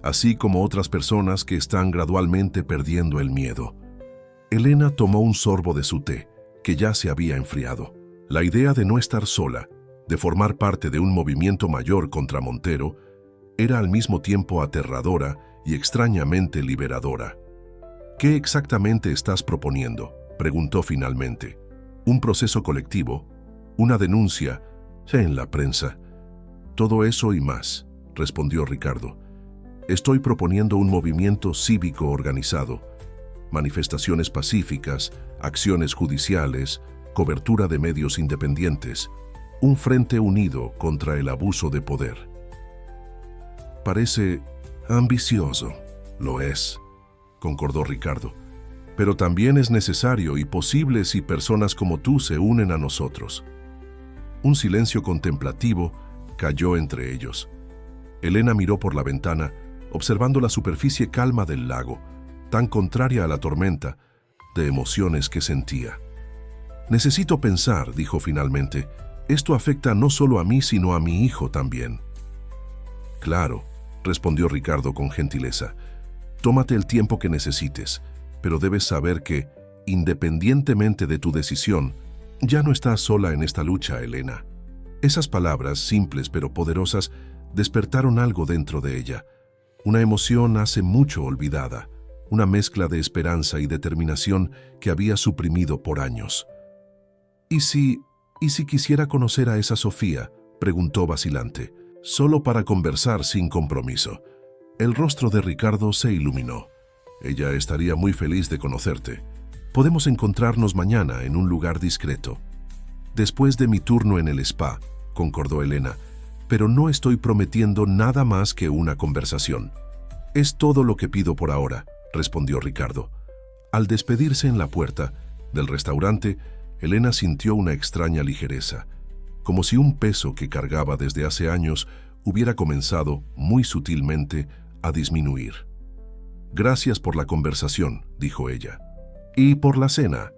así como otras personas que están gradualmente perdiendo el miedo. Elena tomó un sorbo de su té, que ya se había enfriado. La idea de no estar sola, de formar parte de un movimiento mayor contra Montero, era al mismo tiempo aterradora y extrañamente liberadora. ¿Qué exactamente estás proponiendo?, preguntó finalmente. ¿Un proceso colectivo? ¿Una denuncia? En la prensa. Todo eso y más, respondió Ricardo. Estoy proponiendo un movimiento cívico organizado, manifestaciones pacíficas, acciones judiciales, cobertura de medios independientes, un frente unido contra el abuso de poder. Parece ambicioso, lo es, concordó Ricardo, pero también es necesario y posible si personas como tú se unen a nosotros. Un silencio contemplativo cayó entre ellos. Elena miró por la ventana, observando la superficie calma del lago, tan contraria a la tormenta, de emociones que sentía. Necesito pensar, dijo finalmente. Esto afecta no solo a mí, sino a mi hijo también. Claro, respondió Ricardo con gentileza. Tómate el tiempo que necesites, pero debes saber que, independientemente de tu decisión, ya no estás sola en esta lucha, Elena. Esas palabras, simples pero poderosas, despertaron algo dentro de ella. Una emoción hace mucho olvidada, una mezcla de esperanza y determinación que había suprimido por años. ¿Y si quisiera conocer a esa Sofía?, preguntó vacilante, solo para conversar sin compromiso. El rostro de Ricardo se iluminó. Ella estaría muy feliz de conocerte. Podemos encontrarnos mañana en un lugar discreto. Después de mi turno en el spa, concordó Elena, pero no estoy prometiendo nada más que una conversación. Es todo lo que pido por ahora, respondió Ricardo. Al despedirse en la puerta del restaurante, Elena sintió una extraña ligereza, como si un peso que cargaba desde hace años hubiera comenzado, muy sutilmente, a disminuir. Gracias por la conversación, dijo ella. ¿Y por la cena?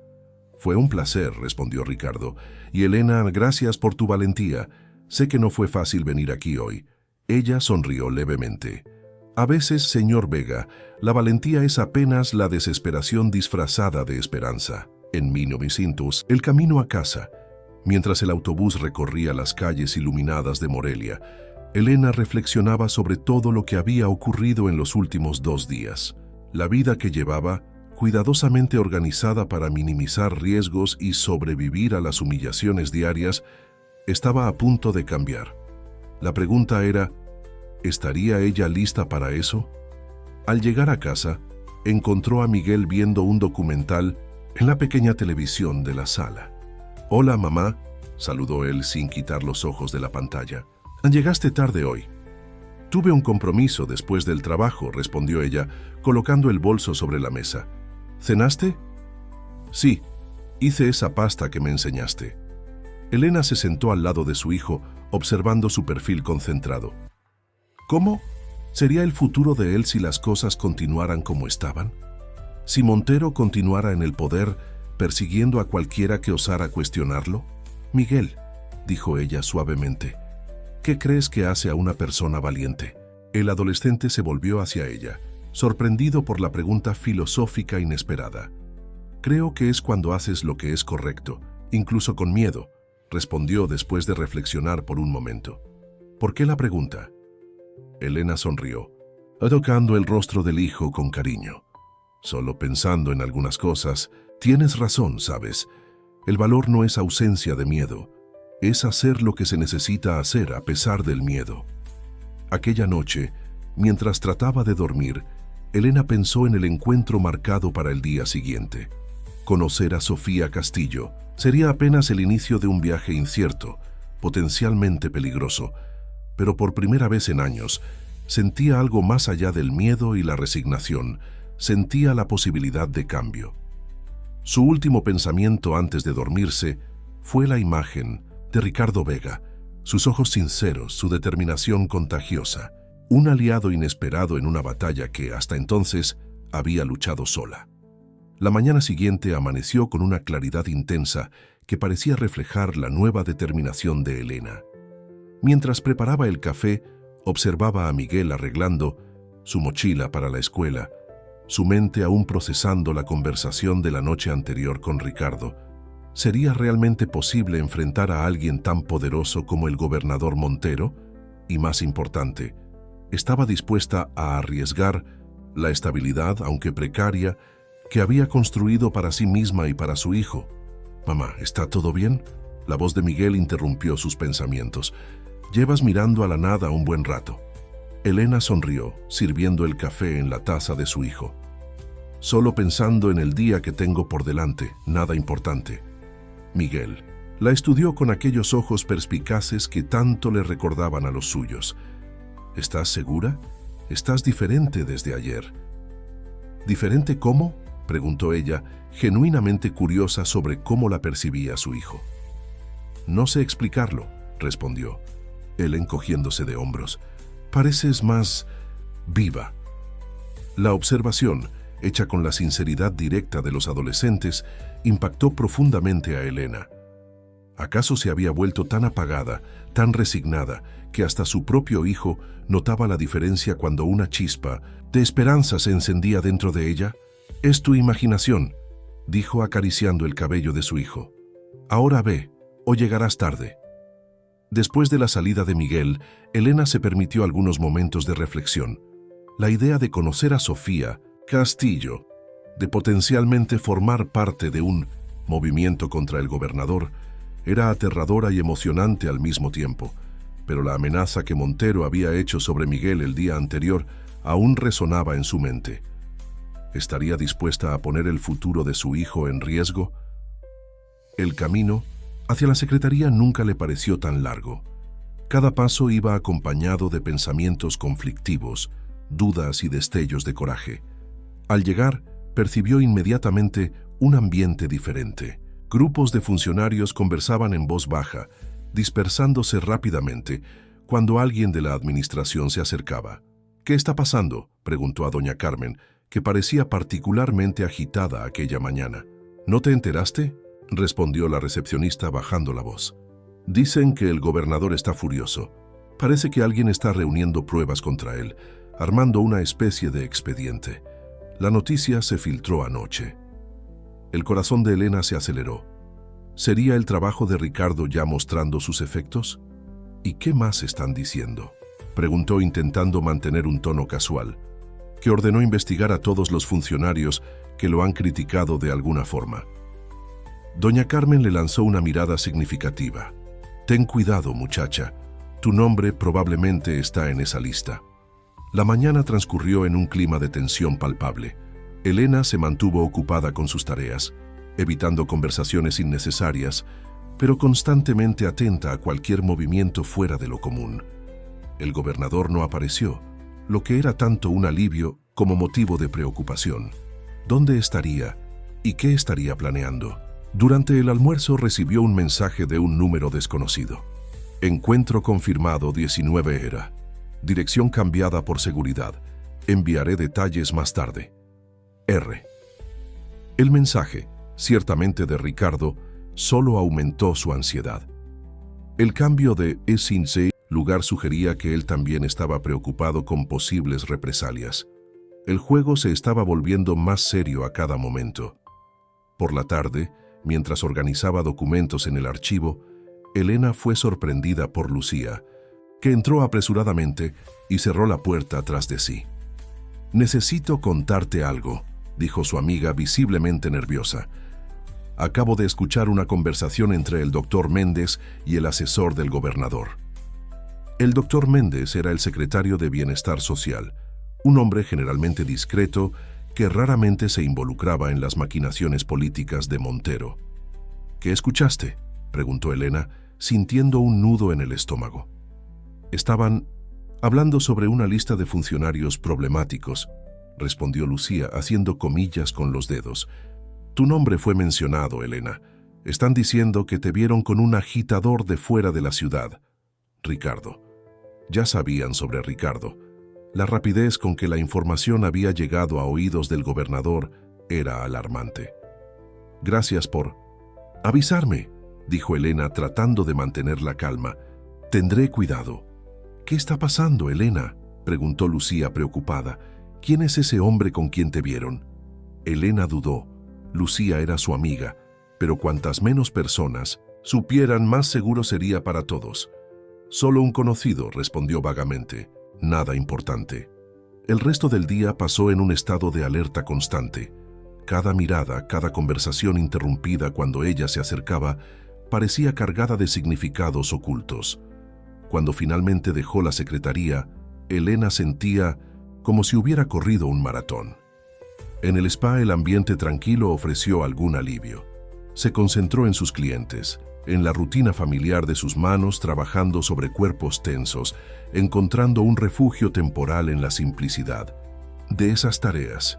Fue un placer, respondió Ricardo. Y Elena, gracias por tu valentía. Sé que no fue fácil venir aquí hoy. Ella sonrió levemente. A veces, señor Vega, la valentía es apenas la desesperación disfrazada de esperanza. En 1900, el camino a casa, mientras el autobús recorría las calles iluminadas de Morelia, Elena reflexionaba sobre todo lo que había ocurrido en los últimos 2 días. La vida que llevaba, cuidadosamente organizada para minimizar riesgos y sobrevivir a las humillaciones diarias, estaba a punto de cambiar. La pregunta era, ¿estaría ella lista para eso? Al llegar a casa, encontró a Miguel viendo un documental en la pequeña televisión de la sala. «Hola, mamá», saludó él sin quitar los ojos de la pantalla. «Llegaste tarde hoy». «Tuve un compromiso después del trabajo», respondió ella, colocando el bolso sobre la mesa. «¿Cenaste?» «Sí, hice esa pasta que me enseñaste». Elena se sentó al lado de su hijo, observando su perfil concentrado. ¿Cómo sería el futuro de él si las cosas continuaran como estaban? Si Montero continuara en el poder, persiguiendo a cualquiera que osara cuestionarlo. «Miguel», dijo ella suavemente, «¿qué crees que hace a una persona valiente?» El adolescente se volvió hacia ella, sorprendido por la pregunta filosófica inesperada. «Creo que es cuando haces lo que es correcto, incluso con miedo», respondió después de reflexionar por un momento. «¿Por qué la pregunta?» Elena sonrió, tocando el rostro del hijo con cariño. «Solo pensando en algunas cosas, tienes razón, ¿sabes? El valor no es ausencia de miedo, es hacer lo que se necesita hacer a pesar del miedo». Aquella noche, mientras trataba de dormir, Elena pensó en el encuentro marcado para el día siguiente. Conocer a Sofía Castillo sería apenas el inicio de un viaje incierto, potencialmente peligroso, pero por primera vez en años sentía algo más allá del miedo y la resignación, sentía la posibilidad de cambio. Su último pensamiento antes de dormirse fue la imagen de Ricardo Vega, sus ojos sinceros, su determinación contagiosa, un aliado inesperado en una batalla que hasta entonces había luchado sola. La mañana siguiente amaneció con una claridad intensa que parecía reflejar la nueva determinación de Elena. Mientras preparaba el café, observaba a Miguel arreglando su mochila para la escuela, su mente aún procesando la conversación de la noche anterior con Ricardo. ¿Sería realmente posible enfrentar a alguien tan poderoso como el gobernador Montero? Y más importante, ¿estaba dispuesta a arriesgar la estabilidad, aunque precaria, que había construido para sí misma y para su hijo? «Mamá, ¿está todo bien?». La voz de Miguel interrumpió sus pensamientos. «Llevas mirando a la nada un buen rato». Elena sonrió, sirviendo el café en la taza de su hijo. «Solo pensando en el día que tengo por delante, nada importante». Miguel la estudió con aquellos ojos perspicaces que tanto le recordaban a los suyos. «¿Estás segura? Estás diferente desde ayer». «¿Diferente cómo?», preguntó ella, genuinamente curiosa sobre cómo la percibía su hijo. «No sé explicarlo», respondió, él encogiéndose de hombros. «Pareces más viva». La observación, hecha con la sinceridad directa de los adolescentes, impactó profundamente a Elena. ¿Acaso se había vuelto tan apagada, tan resignada, que hasta su propio hijo notaba la diferencia cuando una chispa de esperanza se encendía dentro de ella? «Es tu imaginación», dijo acariciando el cabello de su hijo. «Ahora ve, o llegarás tarde». Después de la salida de Miguel, Elena se permitió algunos momentos de reflexión. La idea de conocer a Sofía Castillo, de potencialmente formar parte de un movimiento contra el gobernador, era aterradora y emocionante al mismo tiempo, pero la amenaza que Montero había hecho sobre Miguel el día anterior aún resonaba en su mente. ¿Estaría dispuesta a poner el futuro de su hijo en riesgo? El camino hacia la secretaría nunca le pareció tan largo. Cada paso iba acompañado de pensamientos conflictivos, dudas y destellos de coraje. Al llegar, percibió inmediatamente un ambiente diferente. Grupos de funcionarios conversaban en voz baja, dispersándose rápidamente cuando alguien de la administración se acercaba. «¿Qué está pasando?», preguntó a doña Carmen, que parecía particularmente agitada aquella mañana. «¿No te enteraste?», respondió la recepcionista bajando la voz. «Dicen que el gobernador está furioso. Parece que alguien está reuniendo pruebas contra él, armando una especie de expediente. La noticia se filtró anoche». El corazón de Elena se aceleró. ¿Sería el trabajo de Ricardo ya mostrando sus efectos? ¿Y qué más están diciendo?, preguntó intentando mantener un tono casual, que ordenó investigar a todos los funcionarios que lo han criticado de alguna forma. Doña Carmen le lanzó una mirada significativa. «Ten cuidado, muchacha. Tu nombre probablemente está en esa lista». La mañana transcurrió en un clima de tensión palpable. Elena se mantuvo ocupada con sus tareas, evitando conversaciones innecesarias, pero constantemente atenta a cualquier movimiento fuera de lo común. El gobernador no apareció, lo que era tanto un alivio como motivo de preocupación. ¿Dónde estaría y qué estaría planeando? Durante el almuerzo recibió un mensaje de un número desconocido. «Encuentro confirmado 19 era. Dirección cambiada por seguridad. Enviaré detalles más tarde. R». El mensaje, ciertamente de Ricardo, solo aumentó su ansiedad. El cambio de ese lugar sugería que él también estaba preocupado con posibles represalias. El juego se estaba volviendo más serio a cada momento. Por la tarde, mientras organizaba documentos en el archivo, Elena fue sorprendida por Lucía, que entró apresuradamente y cerró la puerta tras de sí. «Necesito contarte algo», dijo su amiga visiblemente nerviosa. «Acabo de escuchar una conversación entre el doctor Méndez y el asesor del gobernador». El doctor Méndez era el secretario de Bienestar Social, un hombre generalmente discreto que raramente se involucraba en las maquinaciones políticas de Montero. «¿Qué escuchaste?», preguntó Elena, sintiendo un nudo en el estómago. «Estaban hablando sobre una lista de funcionarios problemáticos», respondió Lucía, haciendo comillas con los dedos. «Tu nombre fue mencionado, Elena. Están diciendo que te vieron con un agitador de fuera de la ciudad, Ricardo». Ya sabían sobre Ricardo. La rapidez con que la información había llegado a oídos del gobernador era alarmante. «Gracias por avisarme», dijo Elena tratando de mantener la calma. «Tendré cuidado». «¿Qué está pasando, Elena?», preguntó Lucía preocupada. «¿Quién es ese hombre con quien te vieron?». Elena dudó. Lucía era su amiga, pero cuantas menos personas supieran, más seguro sería para todos. «Solo un conocido», respondió vagamente. «Nada importante». El resto del día pasó en un estado de alerta constante. Cada mirada, cada conversación interrumpida cuando ella se acercaba, parecía cargada de significados ocultos. Cuando finalmente dejó la secretaría, Elena sentía como si hubiera corrido un maratón. En el spa el ambiente tranquilo ofreció algún alivio. Se concentró en sus clientes, en la rutina familiar de sus manos trabajando sobre cuerpos tensos, encontrando un refugio temporal en la simplicidad de esas tareas.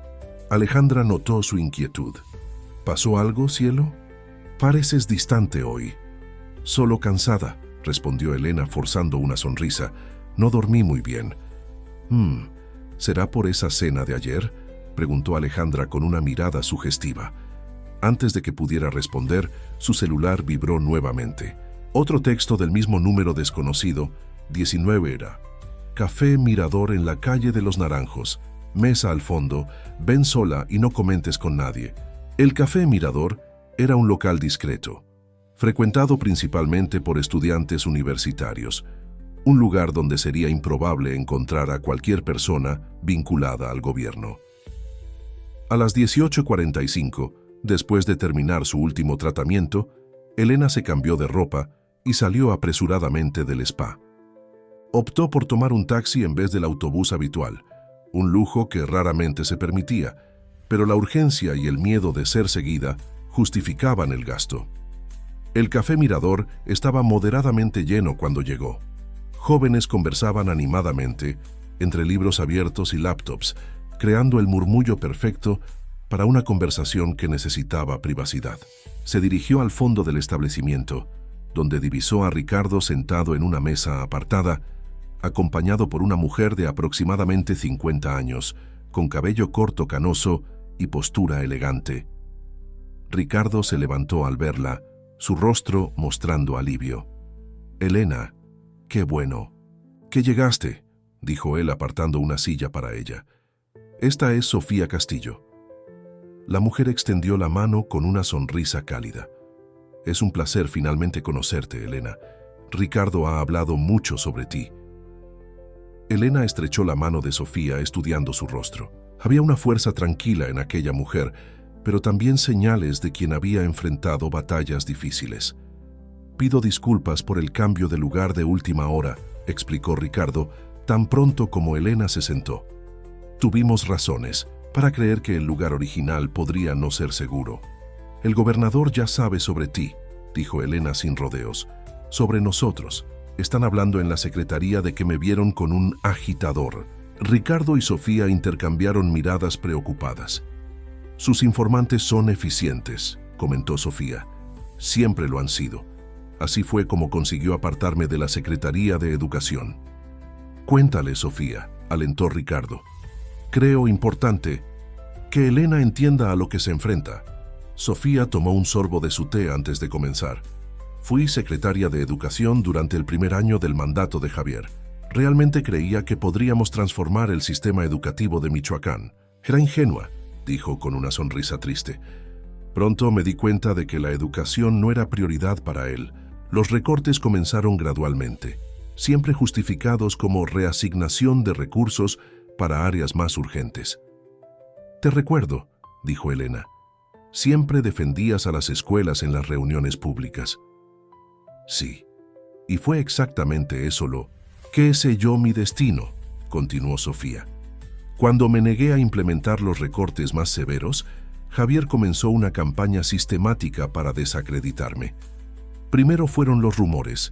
Alejandra notó su inquietud. «¿Pasó algo, cielo? Pareces distante hoy». «Solo cansada», respondió Elena forzando una sonrisa. «No dormí muy bien». «¿Será por esa cena de ayer?», preguntó Alejandra con una mirada sugestiva. Antes de que pudiera responder, su celular vibró nuevamente. Otro texto del mismo número desconocido, 19 era. «Café Mirador en la calle de los Naranjos. Mesa al fondo, ven sola y no comentes con nadie». El Café Mirador era un local discreto, frecuentado principalmente por estudiantes universitarios, un lugar donde sería improbable encontrar a cualquier persona vinculada al gobierno. A las 18:45, después de terminar su último tratamiento, Elena se cambió de ropa y salió apresuradamente del spa. Optó por tomar un taxi en vez del autobús habitual, un lujo que raramente se permitía, pero la urgencia y el miedo de ser seguida justificaban el gasto. El Café Mirador estaba moderadamente lleno cuando llegó. Jóvenes conversaban animadamente, entre libros abiertos y laptops, creando el murmullo perfecto para una conversación que necesitaba privacidad. Se dirigió al fondo del establecimiento, donde divisó a Ricardo sentado en una mesa apartada, acompañado por una mujer de aproximadamente 50 años, con cabello corto canoso y postura elegante. Ricardo se levantó al verla, su rostro mostrando alivio. «Elena, qué bueno. ¿Qué llegaste?», dijo él apartando una silla para ella. «Esta es Sofía Castillo». La mujer extendió la mano con una sonrisa cálida. «Es un placer finalmente conocerte, Elena. Ricardo ha hablado mucho sobre ti». Elena estrechó la mano de Sofía estudiando su rostro. Había una fuerza tranquila en aquella mujer, pero también señales de quien había enfrentado batallas difíciles. «Pido disculpas por el cambio de lugar de última hora», explicó Ricardo, tan pronto como Elena se sentó. «Tuvimos razones para creer que el lugar original podría no ser seguro. El gobernador ya sabe sobre ti», dijo Elena sin rodeos. «Sobre nosotros. Están hablando en la secretaría de que me vieron con un agitador». Ricardo y Sofía intercambiaron miradas preocupadas. «Sus informantes son eficientes», comentó Sofía. «Siempre lo han sido. Así fue como consiguió apartarme de la Secretaría de Educación». «Cuéntale, Sofía», alentó Ricardo. «Creo importante que Elena entienda a lo que se enfrenta». Sofía tomó un sorbo de su té antes de comenzar. «Fui secretaria de Educación durante el primer año del mandato de Javier. Realmente creía que podríamos transformar el sistema educativo de Michoacán. Era ingenua», dijo con una sonrisa triste. «Pronto me di cuenta de que la educación no era prioridad para él. Los recortes comenzaron gradualmente, siempre justificados como reasignación de recursos para áreas más urgentes». «Te recuerdo», dijo Elena. «Siempre defendías a las escuelas en las reuniones públicas». «Sí, y fue exactamente eso lo que selló mi destino», continuó Sofía. «Cuando me negué a implementar los recortes más severos, Javier comenzó una campaña sistemática para desacreditarme. Primero fueron los rumores,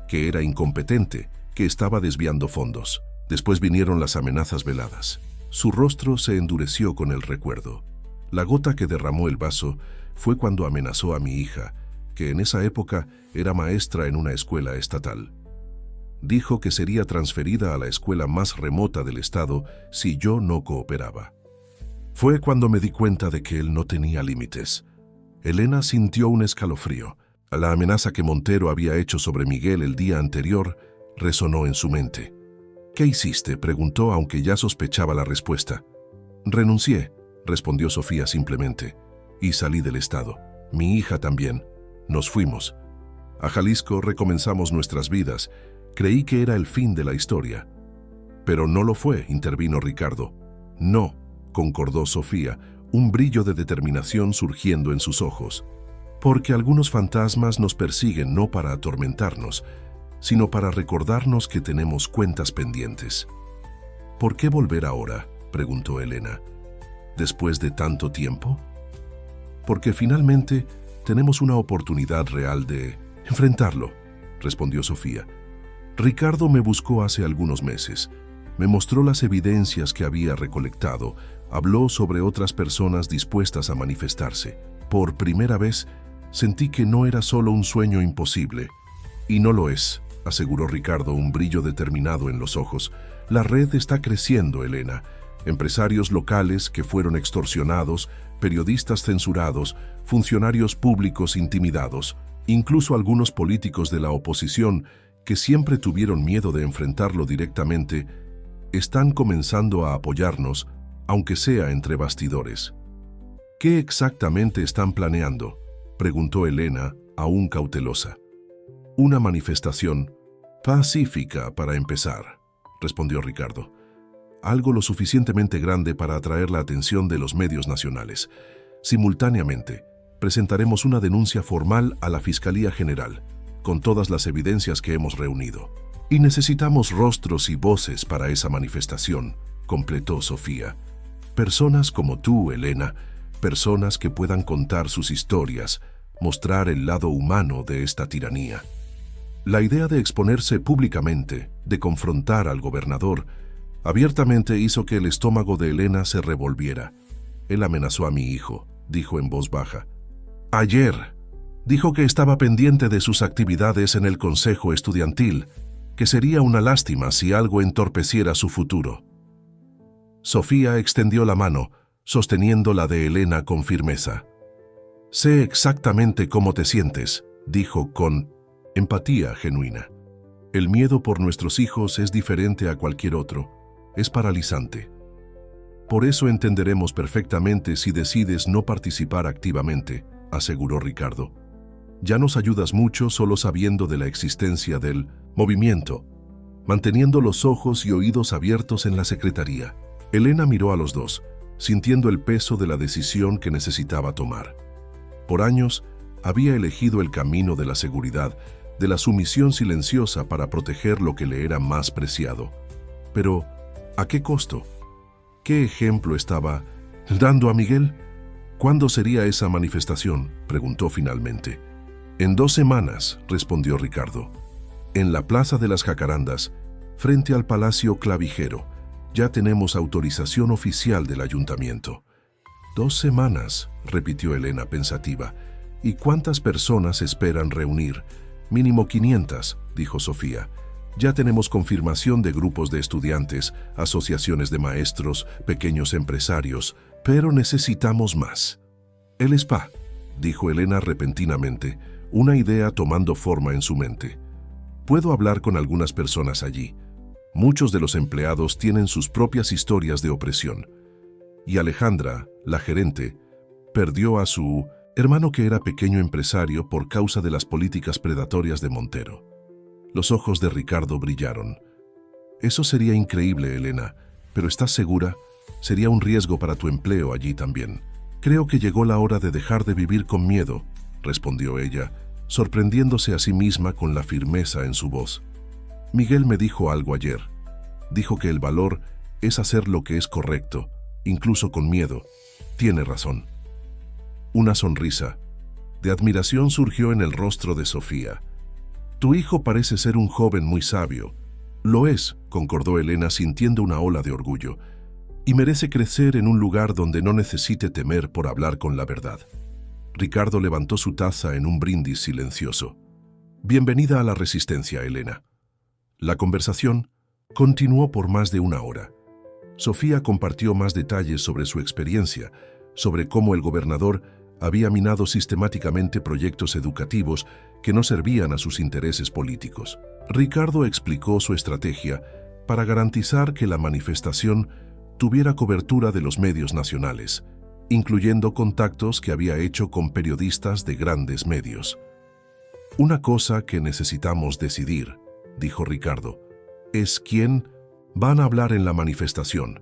que era incompetente, que estaba desviando fondos. Después vinieron las amenazas veladas». Su rostro se endureció con el recuerdo. La gota que derramó el vaso fue cuando amenazó a mi hija, que en esa época era maestra en una escuela estatal. Dijo que sería transferida a la escuela más remota del estado si yo no cooperaba. Fue cuando me di cuenta de que él no tenía límites. Elena sintió un escalofrío. La amenaza que Montero había hecho sobre Miguel el día anterior resonó en su mente. «¿Qué hiciste?», preguntó, aunque ya sospechaba la respuesta. «Renuncié», respondió Sofía simplemente, «y salí del estado. Mi hija también. Nos fuimos. A Jalisco recomenzamos nuestras vidas. Creí que era el fin de la historia». «Pero no lo fue», intervino Ricardo. «No», concordó Sofía, un brillo de determinación surgiendo en sus ojos. «Porque algunos fantasmas nos persiguen no para atormentarnos, sino para recordarnos que tenemos cuentas pendientes». «¿Por qué volver ahora?», preguntó Elena. «¿Después de tanto tiempo?». «Porque finalmente tenemos una oportunidad real de enfrentarlo», respondió Sofía. «Ricardo me buscó hace algunos meses. Me mostró las evidencias que había recolectado, habló sobre otras personas dispuestas a manifestarse. Por primera vez sentí que no era solo un sueño imposible. Y no lo es», aseguró Ricardo, un brillo determinado en los ojos. «La red está creciendo, Elena. Empresarios locales que fueron extorsionados, periodistas censurados, funcionarios públicos intimidados, incluso algunos políticos de la oposición que siempre tuvieron miedo de enfrentarlo directamente, están comenzando a apoyarnos, aunque sea entre bastidores». «¿Qué exactamente están planeando?», preguntó Elena, aún cautelosa. «Una manifestación pacífica para empezar», respondió Ricardo. «Algo lo suficientemente grande para atraer la atención de los medios nacionales. Simultáneamente, presentaremos una denuncia formal a la Fiscalía General, con todas las evidencias que hemos reunido. Y necesitamos rostros y voces para esa manifestación», completó Sofía. «Personas como tú, Elena, personas que puedan contar sus historias, mostrar el lado humano de esta tiranía». La idea de exponerse públicamente, de confrontar al gobernador, abiertamente hizo que el estómago de Elena se revolviera. «Él amenazó a mi hijo», dijo en voz baja. «Ayer dijo que estaba pendiente de sus actividades en el consejo estudiantil, que sería una lástima si algo entorpeciera su futuro». Sofía extendió la mano, sosteniendo la de Elena con firmeza. «Sé exactamente cómo te sientes», dijo con empatía genuina. «El miedo por nuestros hijos es diferente a cualquier otro. Es paralizante. Por eso entenderemos perfectamente si decides no participar activamente», aseguró Ricardo. «Ya nos ayudas mucho solo sabiendo de la existencia del movimiento, manteniendo los ojos y oídos abiertos en la secretaría». Elena miró a los dos, sintiendo el peso de la decisión que necesitaba tomar. Por años, había elegido el camino de la seguridad, de la sumisión silenciosa para proteger lo que le era más preciado. Pero, ¿a qué costo? ¿Qué ejemplo estaba dando a Miguel? «¿Cuándo sería esa manifestación?», preguntó finalmente. «En 2 semanas», respondió Ricardo. «En la Plaza de las Jacarandas, frente al Palacio Clavijero. Ya tenemos autorización oficial del ayuntamiento». «2 semanas», repitió Elena pensativa. «¿Y cuántas personas esperan reunir?». «Mínimo 500», dijo Sofía. «Ya tenemos confirmación de grupos de estudiantes, asociaciones de maestros, pequeños empresarios, pero necesitamos más». «El spa», dijo Elena repentinamente, una idea tomando forma en su mente. «Puedo hablar con algunas personas allí. Muchos de los empleados tienen sus propias historias de opresión. Y Alejandra, la gerente, perdió a su hermano que era pequeño empresario por causa de las políticas predatorias de Montero». Los ojos de Ricardo brillaron. «Eso sería increíble, Elena, pero ¿estás segura? Sería un riesgo para tu empleo allí también». «Creo que llegó la hora de dejar de vivir con miedo», respondió ella, sorprendiéndose a sí misma con la firmeza en su voz. «Miguel me dijo algo ayer. Dijo que el valor es hacer lo que es correcto, incluso con miedo. Tiene razón». Una sonrisa de admiración surgió en el rostro de Sofía. «Tu hijo parece ser un joven muy sabio». «Lo es», concordó Elena sintiendo una ola de orgullo, «y merece crecer en un lugar donde no necesite temer por hablar con la verdad». Ricardo levantó su taza en un brindis silencioso. «Bienvenida a la resistencia, Elena». La conversación continuó por más de 1 hora. Sofía compartió más detalles sobre su experiencia, sobre cómo el gobernador había minado sistemáticamente proyectos educativos que no servían a sus intereses políticos. Ricardo explicó su estrategia para garantizar que la manifestación tuviera cobertura de los medios nacionales, incluyendo contactos que había hecho con periodistas de grandes medios. Una cosa que necesitamos decidir, dijo Ricardo, es quién van a hablar en la manifestación.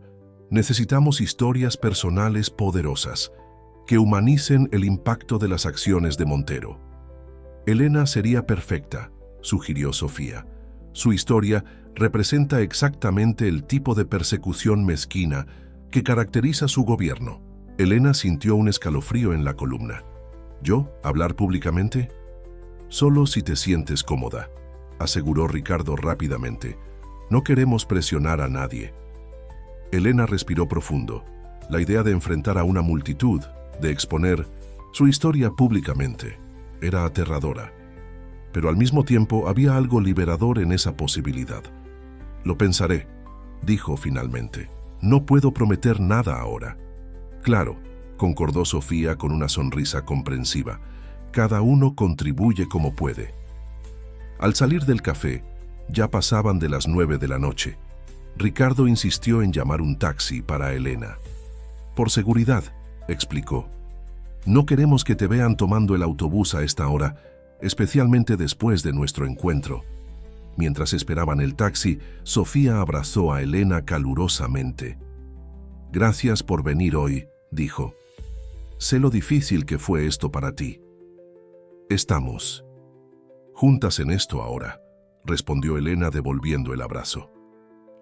Necesitamos historias personales poderosas que humanicen el impacto de las acciones de Montero. Elena sería perfecta, sugirió Sofía. Su historia representa exactamente el tipo de persecución mezquina que caracteriza su gobierno. Elena sintió un escalofrío en la columna. ¿Yo? ¿Hablar públicamente? Solo si te sientes cómoda, aseguró Ricardo rápidamente. No queremos presionar a nadie. Elena respiró profundo. La idea de enfrentar a una multitud, de exponer su historia públicamente, era aterradora. Pero al mismo tiempo había algo liberador en esa posibilidad. Lo pensaré, dijo finalmente. No puedo prometer nada ahora. Claro, concordó Sofía con una sonrisa comprensiva. Cada uno contribuye como puede. Al salir del café, ya pasaban de las 9 de la noche. Ricardo insistió en llamar un taxi para Elena. Por seguridad, explicó. No queremos que te vean tomando el autobús a esta hora, especialmente después de nuestro encuentro. Mientras esperaban el taxi, Sofía abrazó a Elena calurosamente. Gracias por venir hoy, dijo. Sé lo difícil que fue esto para ti. Estamos juntas en esto ahora, respondió Elena devolviendo el abrazo.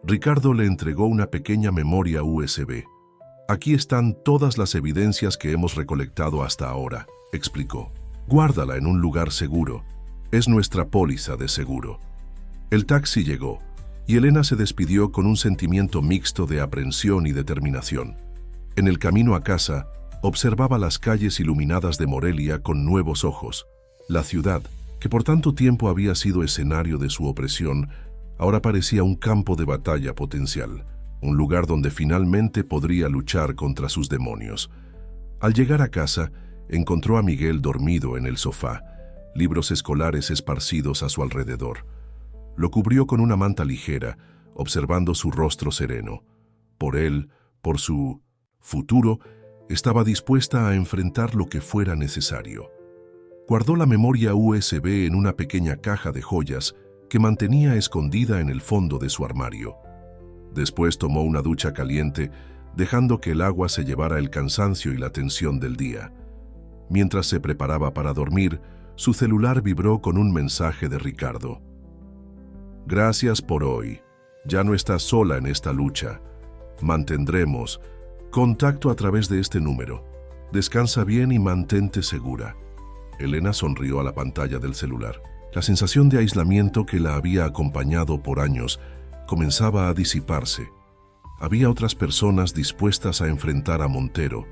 Ricardo le entregó una pequeña memoria USB. Aquí están todas las evidencias que hemos recolectado hasta ahora, explicó. Guárdala en un lugar seguro. Es nuestra póliza de seguro. El taxi llegó, y Elena se despidió con un sentimiento mixto de aprensión y determinación. En el camino a casa, observaba las calles iluminadas de Morelia con nuevos ojos. La ciudad, que por tanto tiempo había sido escenario de su opresión, ahora parecía un campo de batalla potencial, un lugar donde finalmente podría luchar contra sus demonios. Al llegar a casa, encontró a Miguel dormido en el sofá, libros escolares esparcidos a su alrededor. Lo cubrió con una manta ligera, observando su rostro sereno. Por él, por su futuro, estaba dispuesta a enfrentar lo que fuera necesario. Guardó la memoria USB en una pequeña caja de joyas que mantenía escondida en el fondo de su armario. Después tomó una ducha caliente, dejando que el agua se llevara el cansancio y la tensión del día. Mientras se preparaba para dormir, su celular vibró con un mensaje de Ricardo. Gracias por hoy. Ya no estás sola en esta lucha. Mantendremos contacto a través de este número. Descansa bien y mantente segura. Elena sonrió a la pantalla del celular. La sensación de aislamiento que la había acompañado por años comenzaba a disiparse. Había otras personas dispuestas a enfrentar a Montero,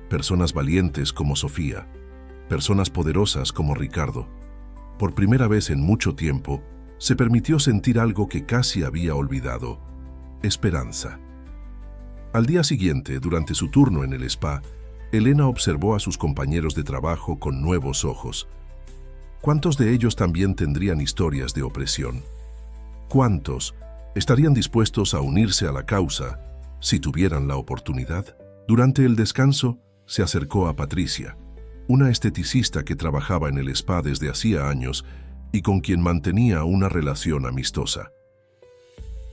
personas valientes como Sofía, personas poderosas como Ricardo. Por primera vez en mucho tiempo, se permitió sentir algo que casi había olvidado: esperanza. Al día siguiente, durante su turno en el spa, Elena observó a sus compañeros de trabajo con nuevos ojos. ¿Cuántos de ellos también tendrían historias de opresión? ¿Cuántos estarían dispuestos a unirse a la causa si tuvieran la oportunidad? Durante el descanso, se acercó a Patricia, una esteticista que trabajaba en el spa desde hacía años y con quien mantenía una relación amistosa.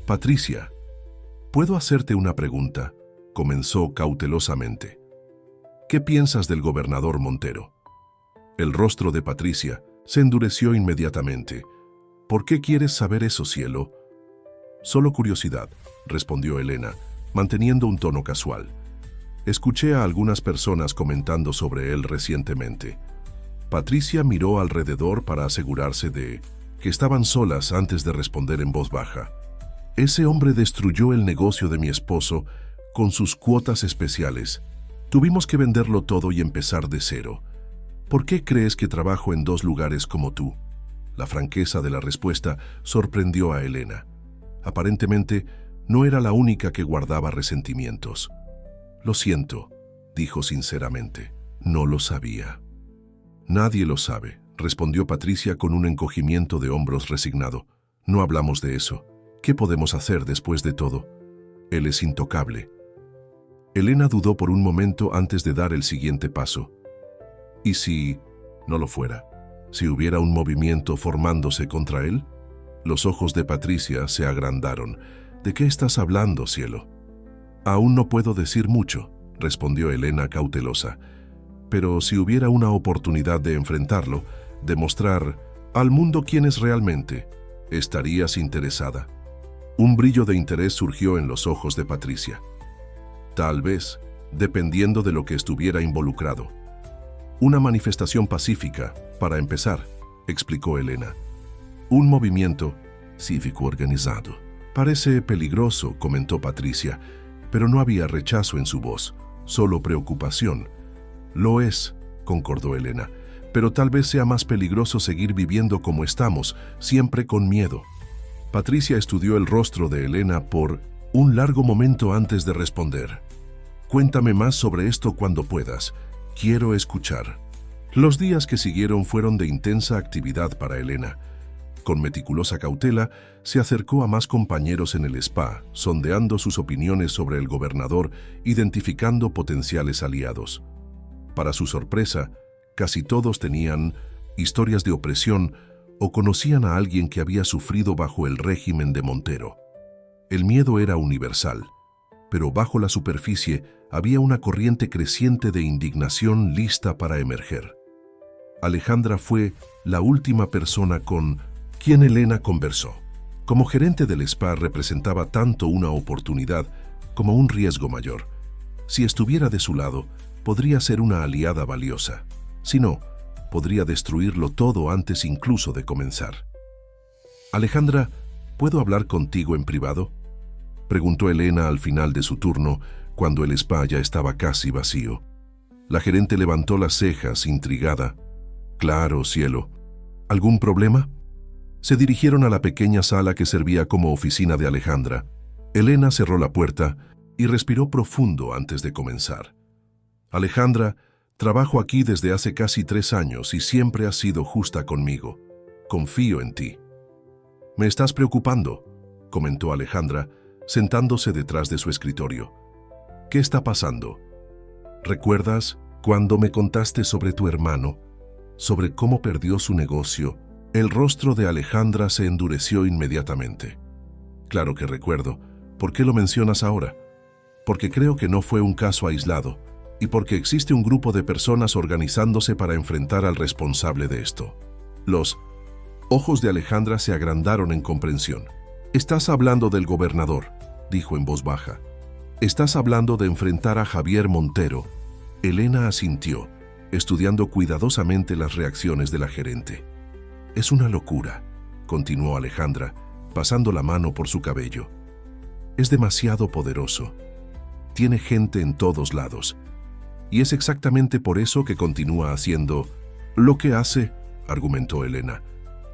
Patricia, ¿puedo hacerte una pregunta?, comenzó cautelosamente. ¿Qué piensas del gobernador Montero? El rostro de Patricia se endureció inmediatamente. ¿Por qué quieres saber eso, cielo? Solo curiosidad, respondió Elena, manteniendo un tono casual. Escuché a algunas personas comentando sobre él recientemente. Patricia miró alrededor para asegurarse de que estaban solas antes de responder en voz baja. Ese hombre destruyó el negocio de mi esposo con sus cuotas especiales. Tuvimos que venderlo todo y empezar de cero. ¿Por qué crees que trabajo en dos lugares como tú? La franqueza de la respuesta sorprendió a Elena. Aparentemente, No era la única que guardaba resentimientos. Lo siento, dijo sinceramente. No lo sabía. Nadie lo sabe, respondió Patricia con un encogimiento de hombros resignado. No hablamos de eso. ¿Qué podemos hacer después de todo? Él es intocable. Elena dudó por un momento antes de dar el siguiente paso. ¿Y si no lo fuera? ¿Si hubiera un movimiento formándose contra él? Los ojos de Patricia se agrandaron. ¿De qué estás hablando, cielo? Aún no puedo decir mucho, respondió Elena cautelosa. Pero si hubiera una oportunidad de enfrentarlo, de mostrar al mundo quién es realmente, ¿estarías interesada? Un brillo de interés surgió en los ojos de Patricia. Tal vez, dependiendo de lo que estuviera involucrado. Una manifestación pacífica, para empezar, explicó Elena. Un movimiento cívico organizado. Parece peligroso, comentó Patricia, pero no había rechazo en su voz, solo preocupación. Lo es, concordó Elena, pero tal vez sea más peligroso seguir viviendo como estamos, siempre con miedo. Patricia estudió el rostro de Elena por un largo momento antes de responder. Cuéntame más sobre esto cuando puedas. Quiero escuchar. Los días que siguieron fueron de intensa actividad para Elena. Con meticulosa cautela, se acercó a más compañeros en el spa, sondeando sus opiniones sobre el gobernador, identificando potenciales aliados. Para su sorpresa, casi todos tenían historias de opresión o conocían a alguien que había sufrido bajo el régimen de Montero. El miedo era universal, pero bajo la superficie había una corriente creciente de indignación lista para emerger. Alejandra fue la última persona con quien Elena conversó. Como gerente del spa representaba tanto una oportunidad como un riesgo mayor. Si estuviera de su lado, podría ser una aliada valiosa. Si no, podría destruirlo todo antes incluso de comenzar. Alejandra, ¿puedo hablar contigo en privado?, preguntó Elena al final de su turno, cuando el spa ya estaba casi vacío. La gerente levantó las cejas, intrigada. Claro, cielo. ¿Algún problema? Se dirigieron a la pequeña sala que servía como oficina de Alejandra. Elena cerró la puerta y respiró profundo antes de comenzar. Alejandra, trabajo aquí desde hace casi 3 años y siempre has sido justa conmigo. Confío en ti. Me estás preocupando, comentó Alejandra, sentándose detrás de su escritorio. ¿Qué está pasando? ¿Recuerdas cuando me contaste sobre tu hermano, sobre cómo perdió su negocio? El rostro de Alejandra se endureció inmediatamente. Claro que recuerdo. ¿Por qué lo mencionas ahora? Porque creo que no fue un caso aislado y porque existe un grupo de personas organizándose para enfrentar al responsable de esto. Los ojos de Alejandra se agrandaron en comprensión. Estás hablando del gobernador, dijo en voz baja. Estás hablando de enfrentar a Javier Montero. Elena asintió, estudiando cuidadosamente las reacciones de la gerente. Es una locura, continuó Alejandra, pasando la mano por su cabello. Es demasiado poderoso. Tiene gente en todos lados. Y es exactamente por eso que continúa haciendo lo que hace, argumentó Elena,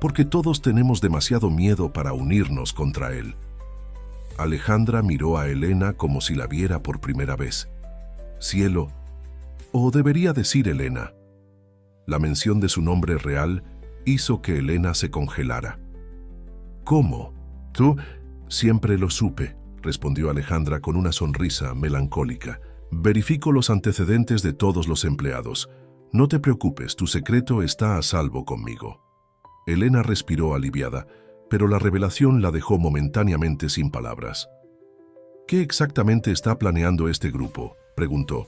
porque todos tenemos demasiado miedo para unirnos contra él. Alejandra miró a Elena como si la viera por primera vez. Cielo, o debería decir Elena. La mención de su nombre real hizo que Elena se congelara. ¿Cómo? Tú siempre lo supe, respondió Alejandra con una sonrisa melancólica. Verifico los antecedentes de todos los empleados. No te preocupes, tu secreto está a salvo conmigo. Elena respiró aliviada, pero la revelación la dejó momentáneamente sin palabras. ¿Qué exactamente está planeando este grupo?, preguntó.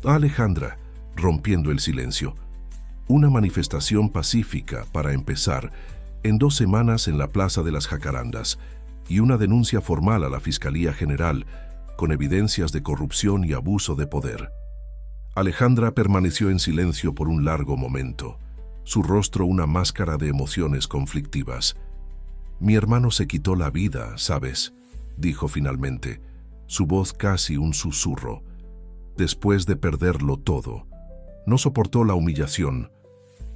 Alejandra, rompiendo el silencio. Una manifestación pacífica, para empezar, en 2 semanas en la Plaza de las Jacarandas, y una denuncia formal a la Fiscalía General, con evidencias de corrupción y abuso de poder. Alejandra permaneció en silencio por un largo momento, su rostro una máscara de emociones conflictivas. Mi hermano se quitó la vida, ¿sabes?, dijo finalmente, su voz casi un susurro. Después de perderlo todo, no soportó la humillación,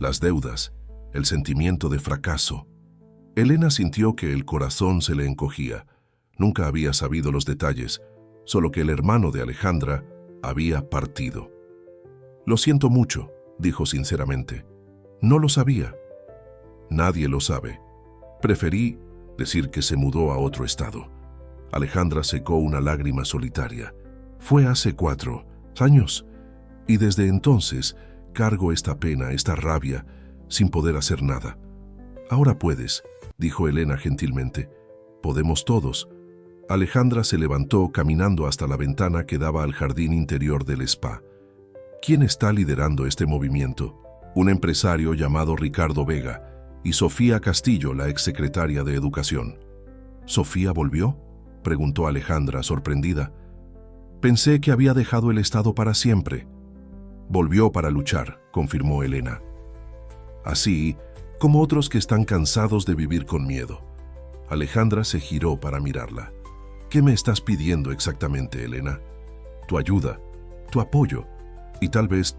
las deudas, el sentimiento de fracaso. Elena sintió que el corazón se le encogía. Nunca había sabido los detalles, solo que el hermano de Alejandra había partido. «Lo siento mucho», dijo sinceramente. «No lo sabía». «Nadie lo sabe. Preferí decir que se mudó a otro estado». Alejandra secó una lágrima solitaria. «Fue hace 4 años, y desde entonces cargo esta pena, esta rabia, sin poder hacer nada». «Ahora puedes», dijo Elena gentilmente. «Podemos todos». Alejandra se levantó caminando hasta la ventana que daba al jardín interior del spa. ¿Quién está liderando este movimiento? Un empresario llamado Ricardo Vega y Sofía Castillo, la exsecretaria de Educación. ¿Sofía volvió?, preguntó Alejandra, sorprendida. «Pensé que había dejado el Estado para siempre». «Volvió para luchar», confirmó Elena. «Así como otros que están cansados de vivir con miedo». Alejandra se giró para mirarla. «¿Qué me estás pidiendo exactamente, Elena?» «Tu ayuda, tu apoyo y tal vez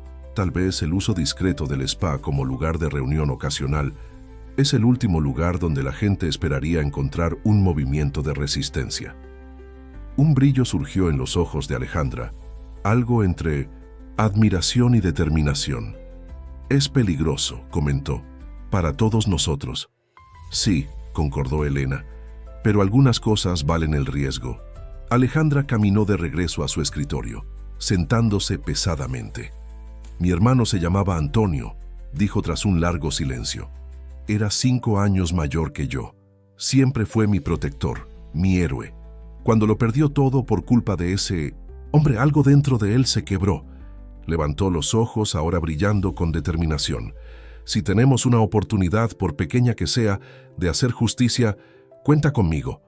el uso discreto del spa como lugar de reunión ocasional. Es el último lugar donde la gente esperaría encontrar un movimiento de resistencia». Un brillo surgió en los ojos de Alejandra, algo entre admiración y determinación. «Es peligroso», comentó, «para todos nosotros». «Sí», concordó Elena, «pero algunas cosas valen el riesgo». Alejandra caminó de regreso a su escritorio, sentándose pesadamente. «Mi hermano se llamaba Antonio», dijo tras un largo silencio. «Era 5 años mayor que yo. Siempre fue mi protector, mi héroe. Cuando lo perdió todo por culpa de ese hombre, algo dentro de él se quebró». Levantó los ojos, ahora brillando con determinación. «Si tenemos una oportunidad, por pequeña que sea, de hacer justicia, cuenta conmigo».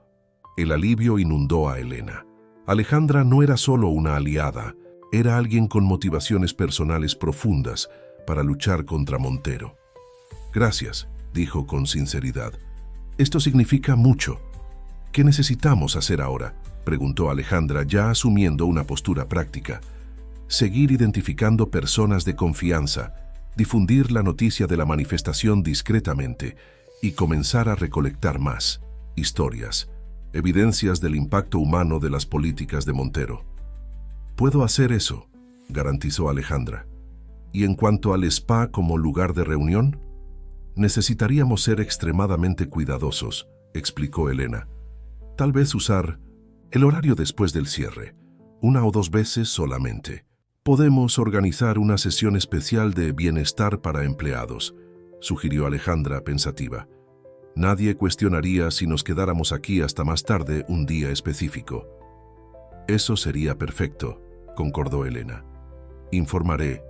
El alivio inundó a Elena. Alejandra no era solo una aliada, era alguien con motivaciones personales profundas para luchar contra Montero. «Gracias», dijo con sinceridad. «Esto significa mucho». «¿Qué necesitamos hacer ahora?», preguntó Alejandra, ya asumiendo una postura práctica. «Seguir identificando personas de confianza, difundir la noticia de la manifestación discretamente y comenzar a recolectar más historias, evidencias del impacto humano de las políticas de Montero». «Puedo hacer eso», garantizó Alejandra. «Y en cuanto al spa como lugar de reunión, necesitaríamos ser extremadamente cuidadosos», explicó Elena. «Tal vez usar el horario después del cierre, 1 o 2 veces solamente. Podemos organizar una sesión especial de bienestar para empleados», sugirió Alejandra pensativa. «Nadie cuestionaría si nos quedáramos aquí hasta más tarde un día específico». «Eso sería perfecto», concordó Elena. «Informaré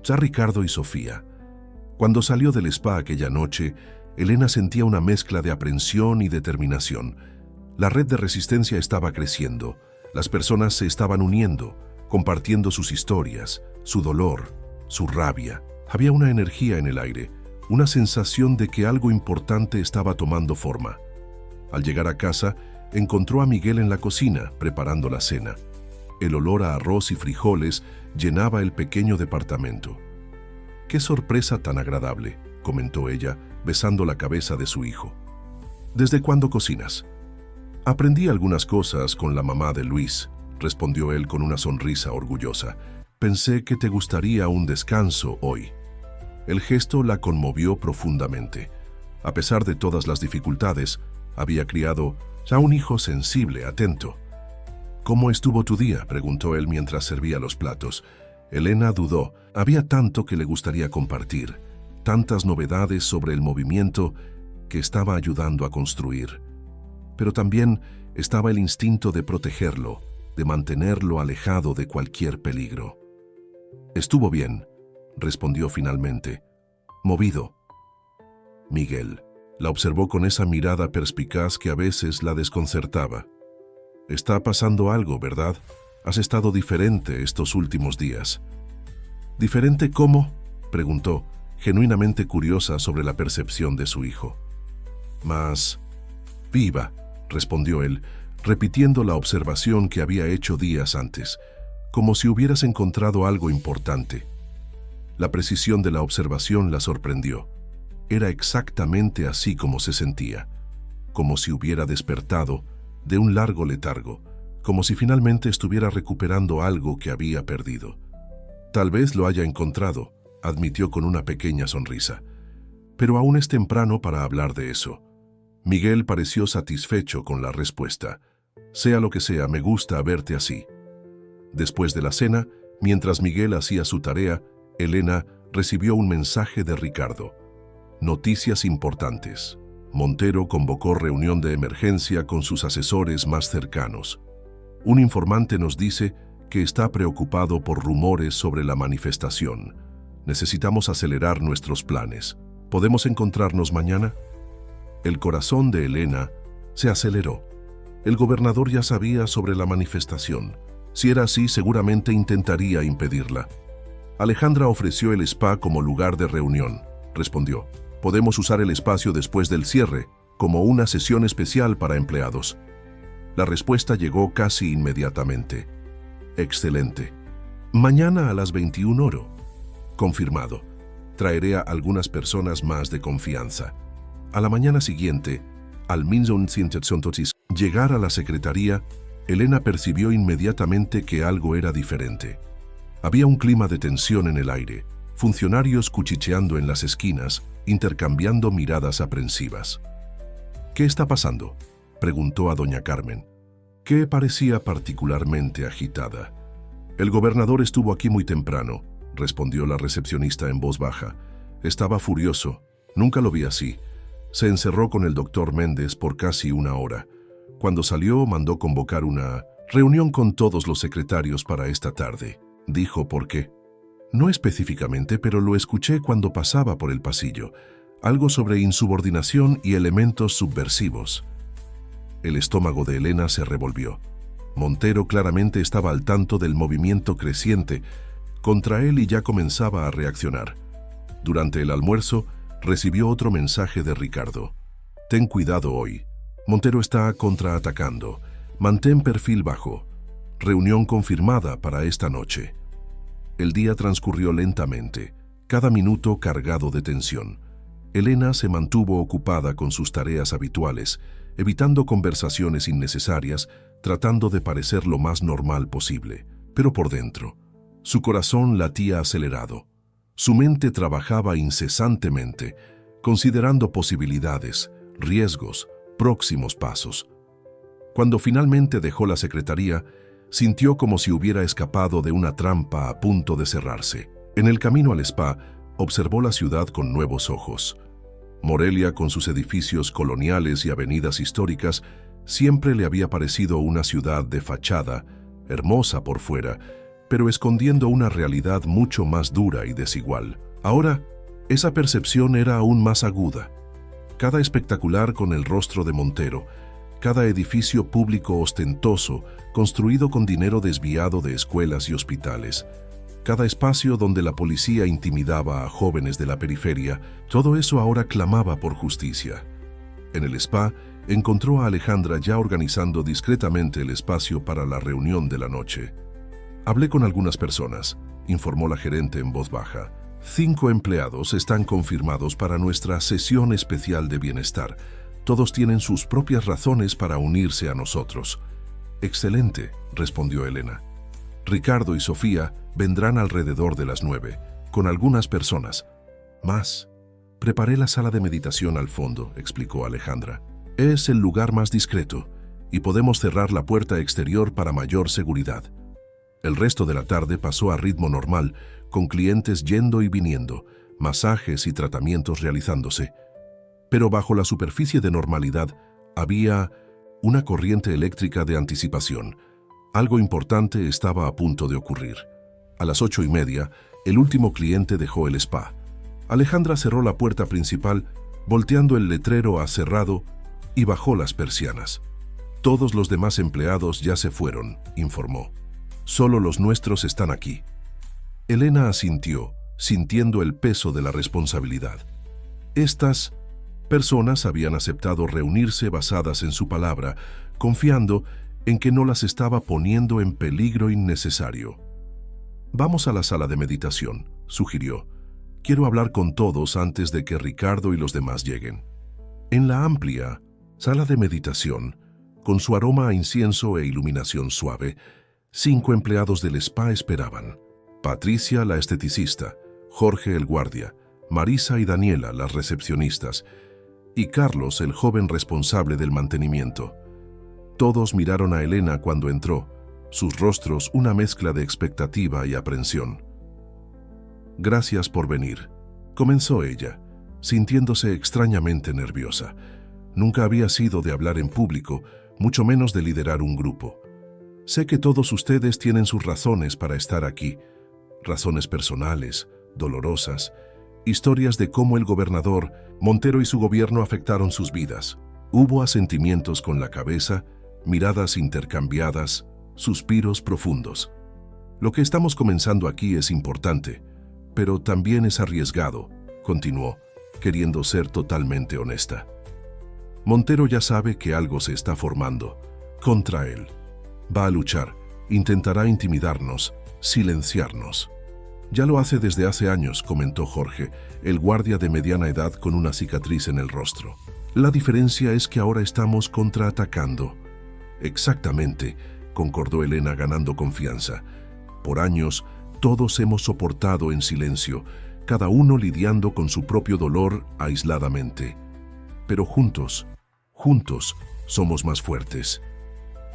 a Ricardo y Sofía». Cuando salió del spa aquella noche, Elena sentía una mezcla de aprensión y determinación. La red de resistencia estaba creciendo, las personas se estaban uniendo, compartiendo sus historias, su dolor, su rabia. Había una energía en el aire, una sensación de que algo importante estaba tomando forma. Al llegar a casa, encontró a Miguel en la cocina, preparando la cena. El olor a arroz y frijoles llenaba el pequeño departamento. «Qué sorpresa tan agradable», comentó ella, besando la cabeza de su hijo. «¿Desde cuándo cocinas?» «Aprendí algunas cosas con la mamá de Luis», respondió él con una sonrisa orgullosa. «Pensé que te gustaría un descanso hoy». El gesto la conmovió profundamente. A pesar de todas las dificultades, había criado a un hijo sensible, atento. «¿Cómo estuvo tu día?», preguntó él mientras servía los platos. Elena dudó. Había tanto que le gustaría compartir, tantas novedades sobre el movimiento que estaba ayudando a construir. Pero también estaba el instinto de protegerlo, de mantenerlo alejado de cualquier peligro. «Estuvo bien», respondió finalmente. «Movido». Miguel la observó con esa mirada perspicaz que a veces la desconcertaba. «Está pasando algo, ¿verdad? Has estado diferente estos últimos días». «¿Diferente cómo?», preguntó, genuinamente curiosa sobre la percepción de su hijo. «Más viva», respondió él, repitiendo la observación que había hecho días antes, como si hubieras encontrado algo importante. La precisión de la observación la sorprendió. Era exactamente así como se sentía, como si hubiera despertado de un largo letargo, como si finalmente estuviera recuperando algo que había perdido. Tal vez lo haya encontrado, admitió con una pequeña sonrisa. Pero aún es temprano para hablar de eso. Miguel pareció satisfecho con la respuesta. Sea lo que sea, me gusta verte así. Después de la cena, mientras Miguel hacía su tarea, Elena recibió un mensaje de Ricardo. Noticias importantes. Montero convocó reunión de emergencia con sus asesores más cercanos. Un informante nos dice que está preocupado por rumores sobre la manifestación. Necesitamos acelerar nuestros planes. ¿Podemos encontrarnos mañana? El corazón de Elena se aceleró. El gobernador ya sabía sobre la manifestación. Si era así, seguramente intentaría impedirla. Alejandra ofreció el spa como lugar de reunión, respondió. Podemos usar el espacio después del cierre, como una sesión especial para empleados. La respuesta llegó casi inmediatamente. Excelente. Mañana a las 21 horas. Confirmado. Traeré a algunas personas más de confianza. A la mañana siguiente, al llegar a la secretaría, Elena percibió inmediatamente que algo era diferente. Había un clima de tensión en el aire, funcionarios cuchicheando en las esquinas, intercambiando miradas aprensivas. ¿Qué está pasando?, preguntó a doña Carmen, que parecía particularmente agitada. El gobernador estuvo aquí muy temprano, respondió la recepcionista en voz baja. Estaba furioso, nunca lo vi así. Se encerró con el doctor Méndez por casi una hora. Cuando salió, mandó convocar una reunión con todos los secretarios para esta tarde. Dijo por qué. No específicamente, pero lo escuché cuando pasaba por el pasillo. Algo sobre insubordinación y elementos subversivos. El estómago de Elena se revolvió. Montero claramente estaba al tanto del movimiento creciente contra él y ya comenzaba a reaccionar. Durante el almuerzo, recibió otro mensaje de Ricardo. Ten cuidado hoy. Montero está contraatacando. Mantén perfil bajo. Reunión confirmada para esta noche. El día transcurrió lentamente, cada minuto cargado de tensión. Elena se mantuvo ocupada con sus tareas habituales, evitando conversaciones innecesarias, tratando de parecer lo más normal posible. Pero por dentro, su corazón latía acelerado. Su mente trabajaba incesantemente, considerando posibilidades, riesgos, próximos pasos. Cuando finalmente dejó la secretaría, sintió como si hubiera escapado de una trampa a punto de cerrarse. En el camino al spa, observó la ciudad con nuevos ojos. Morelia, con sus edificios coloniales y avenidas históricas, siempre le había parecido una ciudad de fachada, hermosa por fuera, pero escondiendo una realidad mucho más dura y desigual. Ahora, esa percepción era aún más aguda. Cada espectacular con el rostro de Montero, cada edificio público ostentoso, construido con dinero desviado de escuelas y hospitales, cada espacio donde la policía intimidaba a jóvenes de la periferia, todo eso ahora clamaba por justicia. En el spa, encontró a Alejandra ya organizando discretamente el espacio para la reunión de la noche. Hablé con algunas personas, informó la gerente en voz baja. 5 empleados están confirmados para nuestra sesión especial de bienestar. Todos tienen sus propias razones para unirse a nosotros. Excelente, respondió Elena. Ricardo y Sofía vendrán alrededor de las 9, con algunas personas. Más. Preparé la sala de meditación al fondo, explicó Alejandra. Es el lugar más discreto y podemos cerrar la puerta exterior para mayor seguridad. El resto de la tarde pasó a ritmo normal, con clientes yendo y viniendo, masajes y tratamientos realizándose. Pero bajo la superficie de normalidad había una corriente eléctrica de anticipación. Algo importante estaba a punto de ocurrir. A las 8:30, el último cliente dejó el spa. Alejandra cerró la puerta principal, volteando el letrero a cerrado, y bajó las persianas. Todos los demás empleados ya se fueron, informó. Solo los nuestros están aquí. Elena asintió, sintiendo el peso de la responsabilidad. Estas personas habían aceptado reunirse basadas en su palabra, confiando en que no las estaba poniendo en peligro innecesario. Vamos a la sala de meditación, sugirió. Quiero hablar con todos antes de que Ricardo y los demás lleguen. En la amplia sala de meditación, Con su aroma a incienso e iluminación suave, 5 empleados del spa esperaban. Patricia, la esteticista, Jorge, el guardia, Marisa y Daniela, las recepcionistas, y Carlos, el joven responsable del mantenimiento. Todos miraron a Elena cuando entró, sus rostros una mezcla de expectativa y aprensión. «Gracias por venir», comenzó ella, sintiéndose extrañamente nerviosa. Nunca había sido de hablar en público, mucho menos de liderar un grupo. «Sé que todos ustedes tienen sus razones para estar aquí, razones personales, dolorosas, historias de cómo el gobernador, Montero y su gobierno afectaron sus vidas. Hubo asentimientos con la cabeza, miradas intercambiadas, suspiros profundos. Lo que estamos comenzando aquí es importante, pero también es arriesgado», continuó, queriendo ser totalmente honesta. «Montero ya sabe que algo se está formando contra él. Va a luchar, intentará intimidarnos, silenciarnos. Ya lo hace desde hace años», comentó Jorge, el guardia de mediana edad con una cicatriz en el rostro. «La diferencia es que ahora estamos contraatacando». «Exactamente», concordó Elena ganando confianza. «Por años, todos hemos soportado en silencio, cada uno lidiando con su propio dolor aisladamente. Pero juntos, somos más fuertes».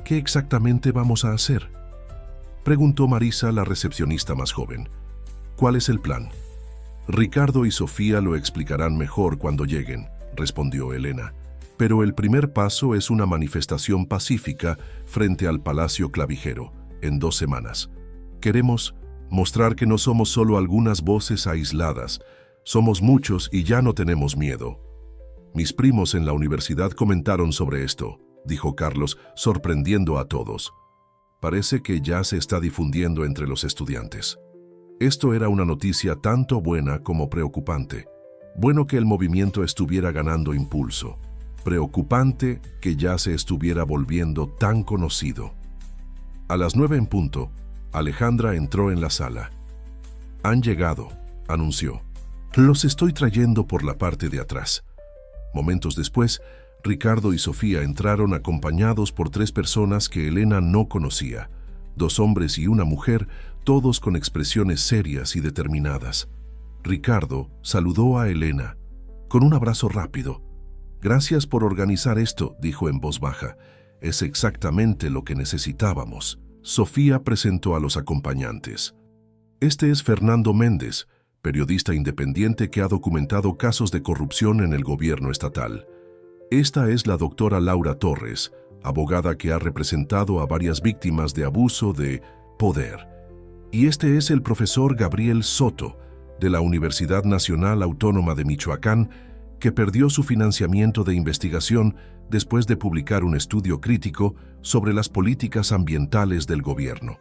«¿Qué exactamente vamos a hacer?», preguntó Marisa, la recepcionista más joven. «¿Cuál es el plan?». «Ricardo y Sofía lo explicarán mejor cuando lleguen», respondió Elena. «Pero el primer paso es una manifestación pacífica frente al Palacio Clavijero, en 2 semanas. Queremos mostrar que no somos solo algunas voces aisladas, somos muchos y ya no tenemos miedo». «Mis primos en la universidad comentaron sobre esto», dijo Carlos, sorprendiendo a todos. «Parece que ya se está difundiendo entre los estudiantes». Esto era una noticia tanto buena como preocupante. Bueno que el movimiento estuviera ganando impulso. Preocupante que ya se estuviera volviendo tan conocido. A las 9 en punto, Alejandra entró en la sala. «Han llegado», anunció. «Los estoy trayendo por la parte de atrás». Momentos después, Ricardo y Sofía entraron acompañados por 3 personas que Elena no conocía, 2 hombres y una mujer, todos con expresiones serias y determinadas. Ricardo saludó a Elena con un abrazo rápido. «Gracias por organizar esto», dijo en voz baja. «Es exactamente lo que necesitábamos». Sofía presentó a los acompañantes. «Este es Fernando Méndez, periodista independiente que ha documentado casos de corrupción en el gobierno estatal. Esta es la doctora Laura Torres, abogada que ha representado a varias víctimas de abuso de poder. Y este es el profesor Gabriel Soto, de la Universidad Nacional Autónoma de Michoacán, que perdió su financiamiento de investigación después de publicar un estudio crítico sobre las políticas ambientales del gobierno».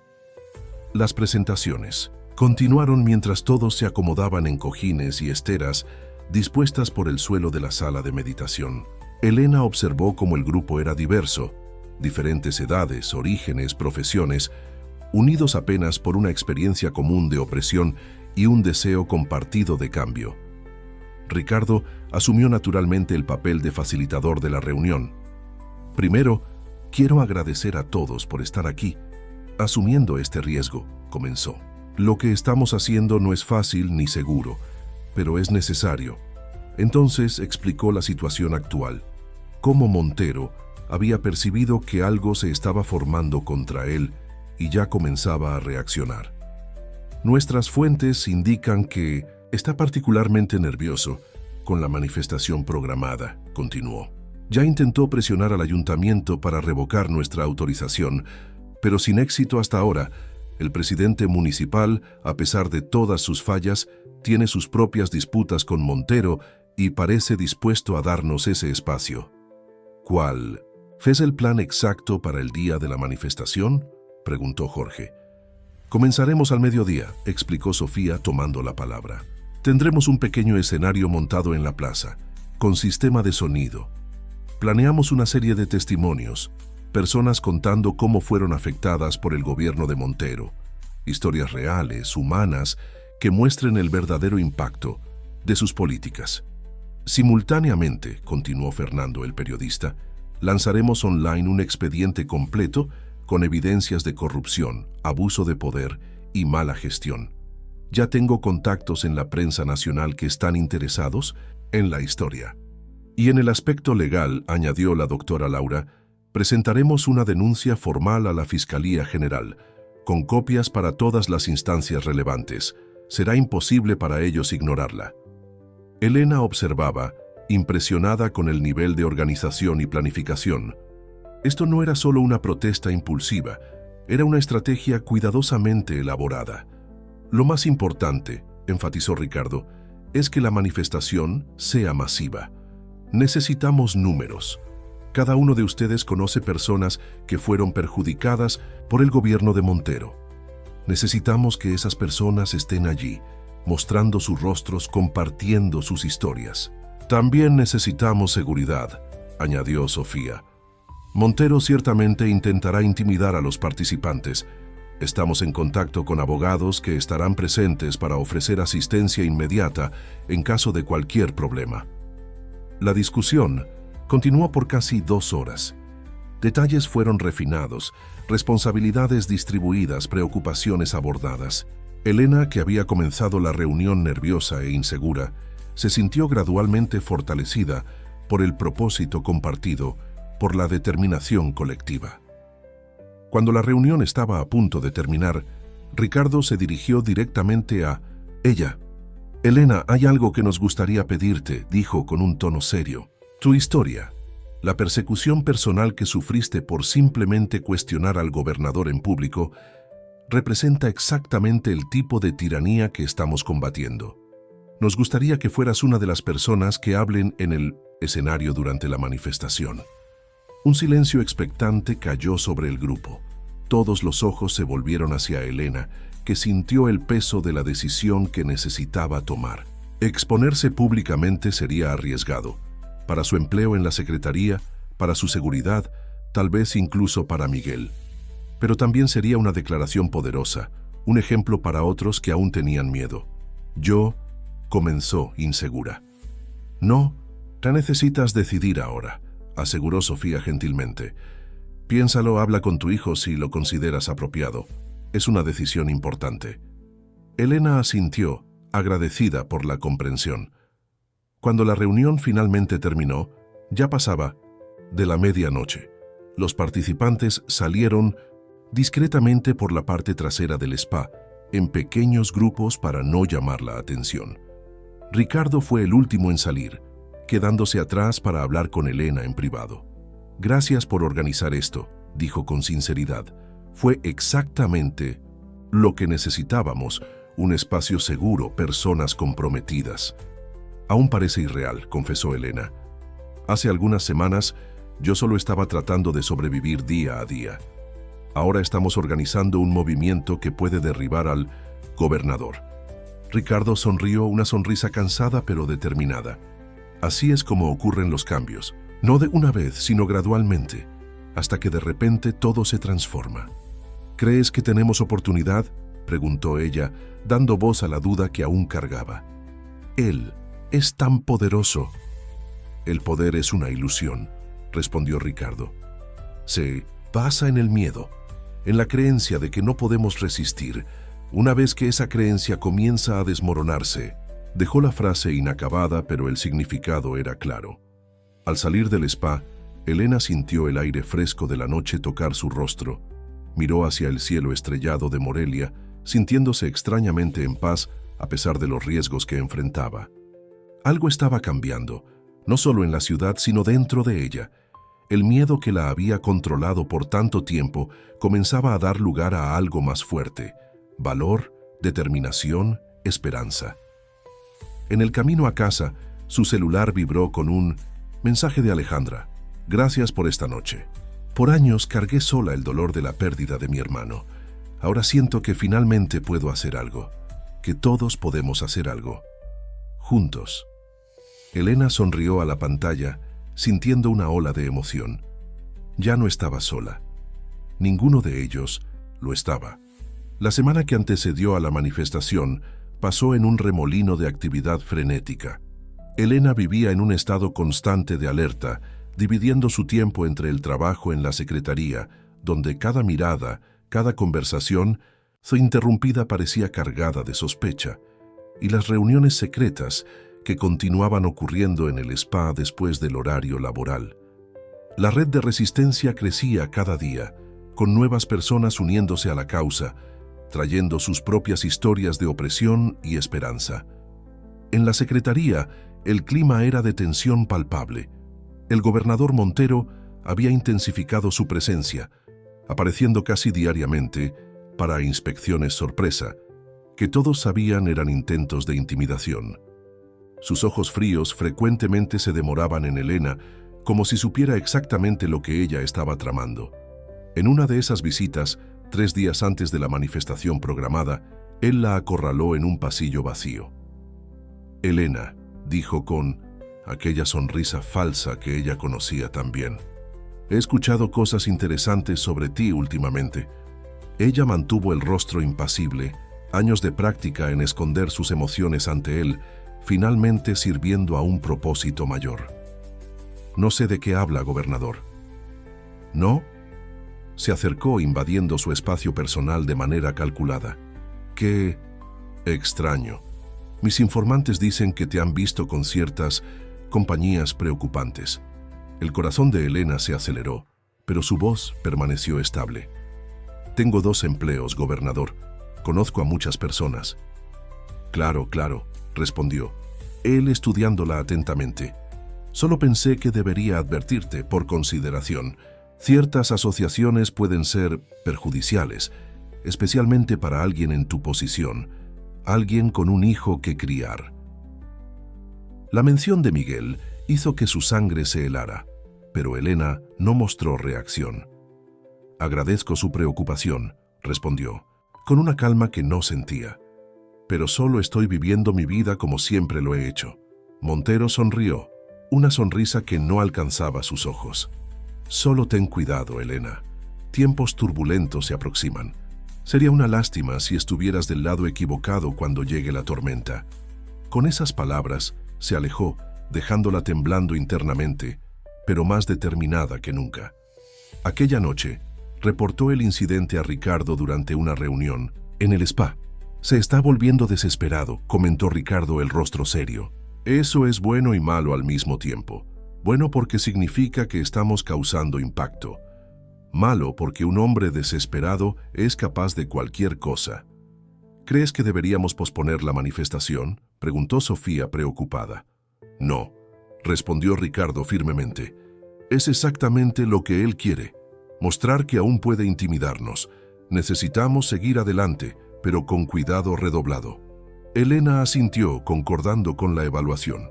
Las presentaciones continuaron mientras todos se acomodaban en cojines y esteras dispuestas por el suelo de la sala de meditación. Elena observó cómo el grupo era diverso, diferentes edades, orígenes, profesiones, unidos apenas por una experiencia común de opresión y un deseo compartido de cambio. Ricardo asumió naturalmente el papel de facilitador de la reunión. «Primero, quiero agradecer a todos por estar aquí, asumiendo este riesgo», comenzó. «Lo que estamos haciendo no es fácil ni seguro, pero es necesario». Entonces explicó la situación actual, cómo Montero había percibido que algo se estaba formando contra él y ya comenzaba a reaccionar. «Nuestras fuentes indican que está particularmente nervioso con la manifestación programada», continuó. «Ya intentó presionar al ayuntamiento para revocar nuestra autorización, pero sin éxito hasta ahora. El presidente municipal, a pesar de todas sus fallas, tiene sus propias disputas con Montero y parece dispuesto a darnos ese espacio». «¿Cuál es el plan exacto para el día de la manifestación?», preguntó Jorge. «Comenzaremos al mediodía», explicó Sofía tomando la palabra. «Tendremos un pequeño escenario montado en la plaza, con sistema de sonido. Planeamos una serie de testimonios, personas contando cómo fueron afectadas por el gobierno de Montero, historias reales, humanas, que muestren el verdadero impacto de sus políticas. Simultáneamente», continuó Fernando, el periodista, Lanzaremos online un expediente completo con evidencias de corrupción, abuso de poder y mala gestión. Ya tengo contactos en la prensa nacional que están interesados en la historia. Y en el aspecto legal, añadió la doctora Laura, presentaremos una denuncia formal a la Fiscalía General, con copias para todas las instancias relevantes. Será imposible para ellos ignorarla. Elena observaba, impresionada con el nivel de organización y planificación. Esto no era solo una protesta impulsiva, era una estrategia cuidadosamente elaborada. Lo más importante, enfatizó Ricardo, es que la manifestación sea masiva. Necesitamos números. Cada uno de ustedes conoce personas que fueron perjudicadas por el gobierno de Montero. Necesitamos que esas personas estén allí, mostrando sus rostros, compartiendo sus historias. También necesitamos seguridad, añadió Sofía. Montero ciertamente intentará intimidar a los participantes. Estamos en contacto con abogados que estarán presentes para ofrecer asistencia inmediata en caso de cualquier problema. La discusión continuó por casi 2 horas. Detalles fueron refinados, responsabilidades distribuidas, preocupaciones abordadas. Elena, que había comenzado la reunión nerviosa e insegura, se sintió gradualmente fortalecida por el propósito compartido, por la determinación colectiva. Cuando la reunión estaba a punto de terminar, Ricardo se dirigió directamente a ella. «Elena, hay algo que nos gustaría pedirte», dijo con un tono serio. «Tu historia, la persecución personal que sufriste por simplemente cuestionar al gobernador en público, representa exactamente el tipo de tiranía que estamos combatiendo. Nos gustaría que fueras una de las personas que hablen en el escenario durante la manifestación». Un silencio expectante cayó sobre el grupo. Todos los ojos se volvieron hacia Elena, que sintió el peso de la decisión que necesitaba tomar. Exponerse públicamente sería arriesgado, para su empleo en la secretaría, para su seguridad, tal vez incluso para Miguel. Pero también sería una declaración poderosa, un ejemplo para otros que aún tenían miedo. Comenzó insegura. «No, te necesitas decidir ahora», aseguró Sofía gentilmente. «Piénsalo, habla con tu hijo si lo consideras apropiado. Es una decisión importante». Elena asintió, agradecida por la comprensión. Cuando la reunión finalmente terminó, ya pasaba de la medianoche. Los participantes salieron discretamente por la parte trasera del spa, en pequeños grupos para no llamar la atención. Ricardo fue el último en salir, quedándose atrás para hablar con Elena en privado. «Gracias por organizar esto», dijo con sinceridad. «Fue exactamente lo que necesitábamos, un espacio seguro, personas comprometidas». «Aún parece irreal», confesó Elena. «Hace algunas semanas yo solo estaba tratando de sobrevivir día a día. Ahora estamos organizando un movimiento que puede derribar al gobernador». Ricardo sonrió, una sonrisa cansada pero determinada. «Así es como ocurren los cambios, no de una vez, sino gradualmente, hasta que de repente todo se transforma». «¿Crees que tenemos oportunidad?», preguntó ella, dando voz a la duda que aún cargaba. «Él es tan poderoso». «El poder es una ilusión», respondió Ricardo. «Se basa en el miedo, en la creencia de que no podemos resistir. Una vez que esa creencia comienza a desmoronarse». Dejó la frase inacabada, pero el significado era claro. Al salir del spa, Elena sintió el aire fresco de la noche tocar su rostro. Miró hacia el cielo estrellado de Morelia, sintiéndose extrañamente en paz a pesar de los riesgos que enfrentaba. Algo estaba cambiando, no solo en la ciudad, sino dentro de ella. El miedo que la había controlado por tanto tiempo comenzaba a dar lugar a algo más fuerte: valor, determinación, esperanza. En el camino a casa, su celular vibró con un mensaje de Alejandra. «Gracias por esta noche. Por años cargué sola el dolor de la pérdida de mi hermano. Ahora siento que finalmente puedo hacer algo, que todos podemos hacer algo. Juntos». Elena sonrió a la pantalla, sintiendo una ola de emoción. Ya no estaba sola. Ninguno de ellos lo estaba. La semana que antecedió a la manifestación pasó en un remolino de actividad frenética. Elena vivía en un estado constante de alerta, dividiendo su tiempo entre el trabajo en la secretaría, donde cada mirada, cada conversación, interrumpida parecía cargada de sospecha, y las reuniones secretas que continuaban ocurriendo en el spa después del horario laboral. La red de resistencia crecía cada día, con nuevas personas uniéndose a la causa, trayendo sus propias historias de opresión y esperanza. En la secretaría, el clima era de tensión palpable. El gobernador Montero había intensificado su presencia, apareciendo casi diariamente para inspecciones sorpresa, que todos sabían eran intentos de intimidación. Sus ojos fríos frecuentemente se demoraban en Elena, como si supiera exactamente lo que ella estaba tramando. En una de esas visitas, 3 días antes de la manifestación programada, él la acorraló en un pasillo vacío. «Elena», dijo con aquella sonrisa falsa que ella conocía tan bien, «he escuchado cosas interesantes sobre ti últimamente». Ella mantuvo el rostro impasible, años de práctica en esconder sus emociones ante él, finalmente sirviendo a un propósito mayor. «No sé de qué habla, gobernador». «¿No?». Se acercó invadiendo su espacio personal de manera calculada. «Qué extraño. Mis informantes dicen que te han visto con ciertas compañías preocupantes». El corazón de Elena se aceleró, pero su voz permaneció estable. «Tengo 2 empleos, gobernador. Conozco a muchas personas». «Claro, claro», respondió, él estudiándola atentamente. «Solo pensé que debería advertirte, por consideración. Ciertas asociaciones pueden ser perjudiciales, especialmente para alguien en tu posición, alguien con un hijo que criar». La mención de Miguel hizo que su sangre se helara, pero Elena no mostró reacción. «Agradezco su preocupación», respondió, con una calma que no sentía. «Pero solo estoy viviendo mi vida como siempre lo he hecho». Montero sonrió, una sonrisa que no alcanzaba sus ojos. «Solo ten cuidado, Elena. Tiempos turbulentos se aproximan. Sería una lástima si estuvieras del lado equivocado cuando llegue la tormenta». Con esas palabras, se alejó, dejándola temblando internamente, pero más determinada que nunca. Aquella noche, reportó el incidente a Ricardo durante una reunión en el spa. «Se está volviendo desesperado», comentó Ricardo, el rostro serio. «Eso es bueno y malo al mismo tiempo. Bueno porque significa que estamos causando impacto. Malo porque un hombre desesperado es capaz de cualquier cosa». «¿Crees que deberíamos posponer la manifestación?», preguntó Sofía preocupada. «No», respondió Ricardo firmemente. «Es exactamente lo que él quiere. Mostrar que aún puede intimidarnos. Necesitamos seguir adelante, pero con cuidado redoblado». Elena asintió, concordando con la evaluación.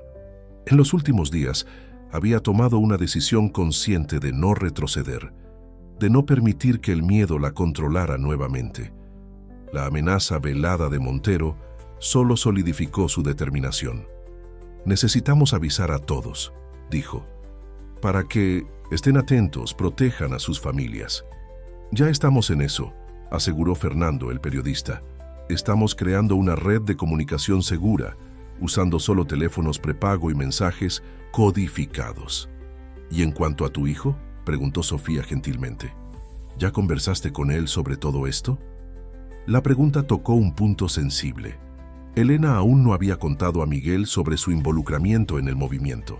En los últimos días, había tomado una decisión consciente de no retroceder, de no permitir que el miedo la controlara nuevamente. La amenaza velada de Montero solo solidificó su determinación. «Necesitamos avisar a todos», dijo, «para que estén atentos, protejan a sus familias». «Ya estamos en eso», aseguró Fernando, el periodista. «Estamos creando una red de comunicación segura, usando solo teléfonos prepago y mensajes codificados». «¿Y en cuanto a tu hijo?», preguntó Sofía gentilmente. «¿Ya conversaste con él sobre todo esto?». La pregunta tocó un punto sensible. Elena aún no había contado a Miguel sobre su involucramiento en el movimiento.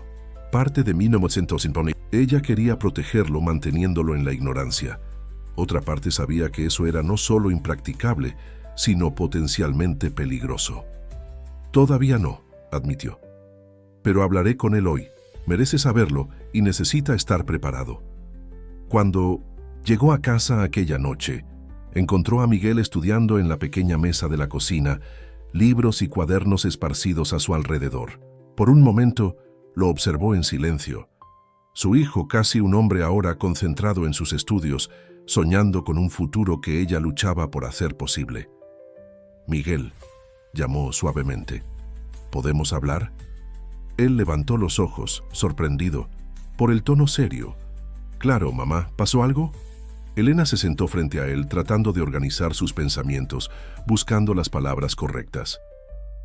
Parte de 1950, ella quería protegerlo manteniéndolo en la ignorancia. Otra parte sabía que eso era no solo impracticable, sino potencialmente peligroso. «Todavía no», admitió. «Pero hablaré con él hoy. Merece saberlo y necesita estar preparado». Cuando llegó a casa aquella noche, encontró a Miguel estudiando en la pequeña mesa de la cocina, libros y cuadernos esparcidos a su alrededor. Por un momento, lo observó en silencio. Su hijo, casi un hombre ahora concentrado en sus estudios, soñando con un futuro que ella luchaba por hacer posible. «Miguel», llamó suavemente, «¿podemos hablar?». Él levantó los ojos, sorprendido, por el tono serio. «Claro, mamá, ¿pasó algo?». Elena se sentó frente a él, tratando de organizar sus pensamientos, buscando las palabras correctas.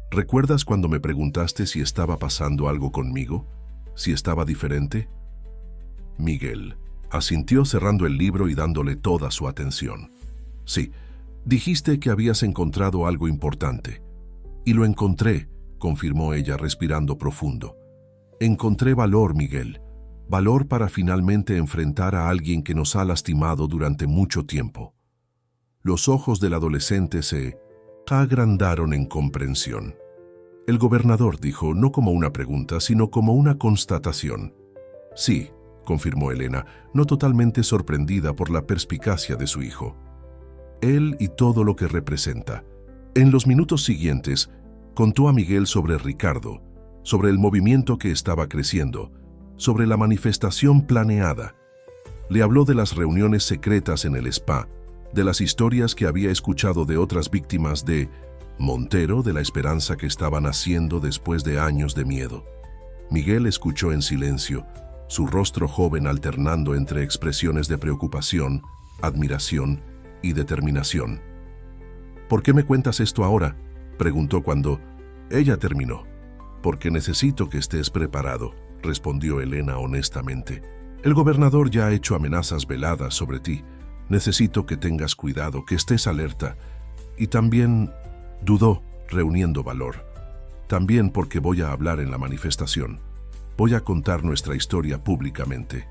«¿Recuerdas cuando me preguntaste si estaba pasando algo conmigo? ¿Si estaba diferente?». Miguel asintió cerrando el libro y dándole toda su atención. Sí, dijiste que habías encontrado algo importante. Y lo encontré, confirmó ella respirando profundo. Encontré valor, Miguel. Valor para finalmente enfrentar a alguien que nos ha lastimado durante mucho tiempo. Los ojos del adolescente se agrandaron en comprensión. El gobernador dijo, no como una pregunta, sino como una constatación. Sí, confirmó Elena, no totalmente sorprendida por la perspicacia de su hijo. Él y todo lo que representa. En los minutos siguientes, contó a Miguel sobre Ricardo, sobre el movimiento que estaba creciendo, sobre la manifestación planeada. Le habló de las reuniones secretas en el spa, de las historias que había escuchado de otras víctimas de Montero, de la esperanza que estaban haciendo después de años de miedo. Miguel escuchó en silencio, su rostro joven alternando entre expresiones de preocupación, admiración y determinación. ¿Por qué me cuentas esto ahora?, preguntó cuando ella terminó. Porque necesito que estés preparado, respondió Elena honestamente. El gobernador ya ha hecho amenazas veladas sobre ti. Necesito que tengas cuidado, que estés alerta. Y también dudó, reuniendo valor. También porque voy a hablar en la manifestación. Voy a contar nuestra historia públicamente.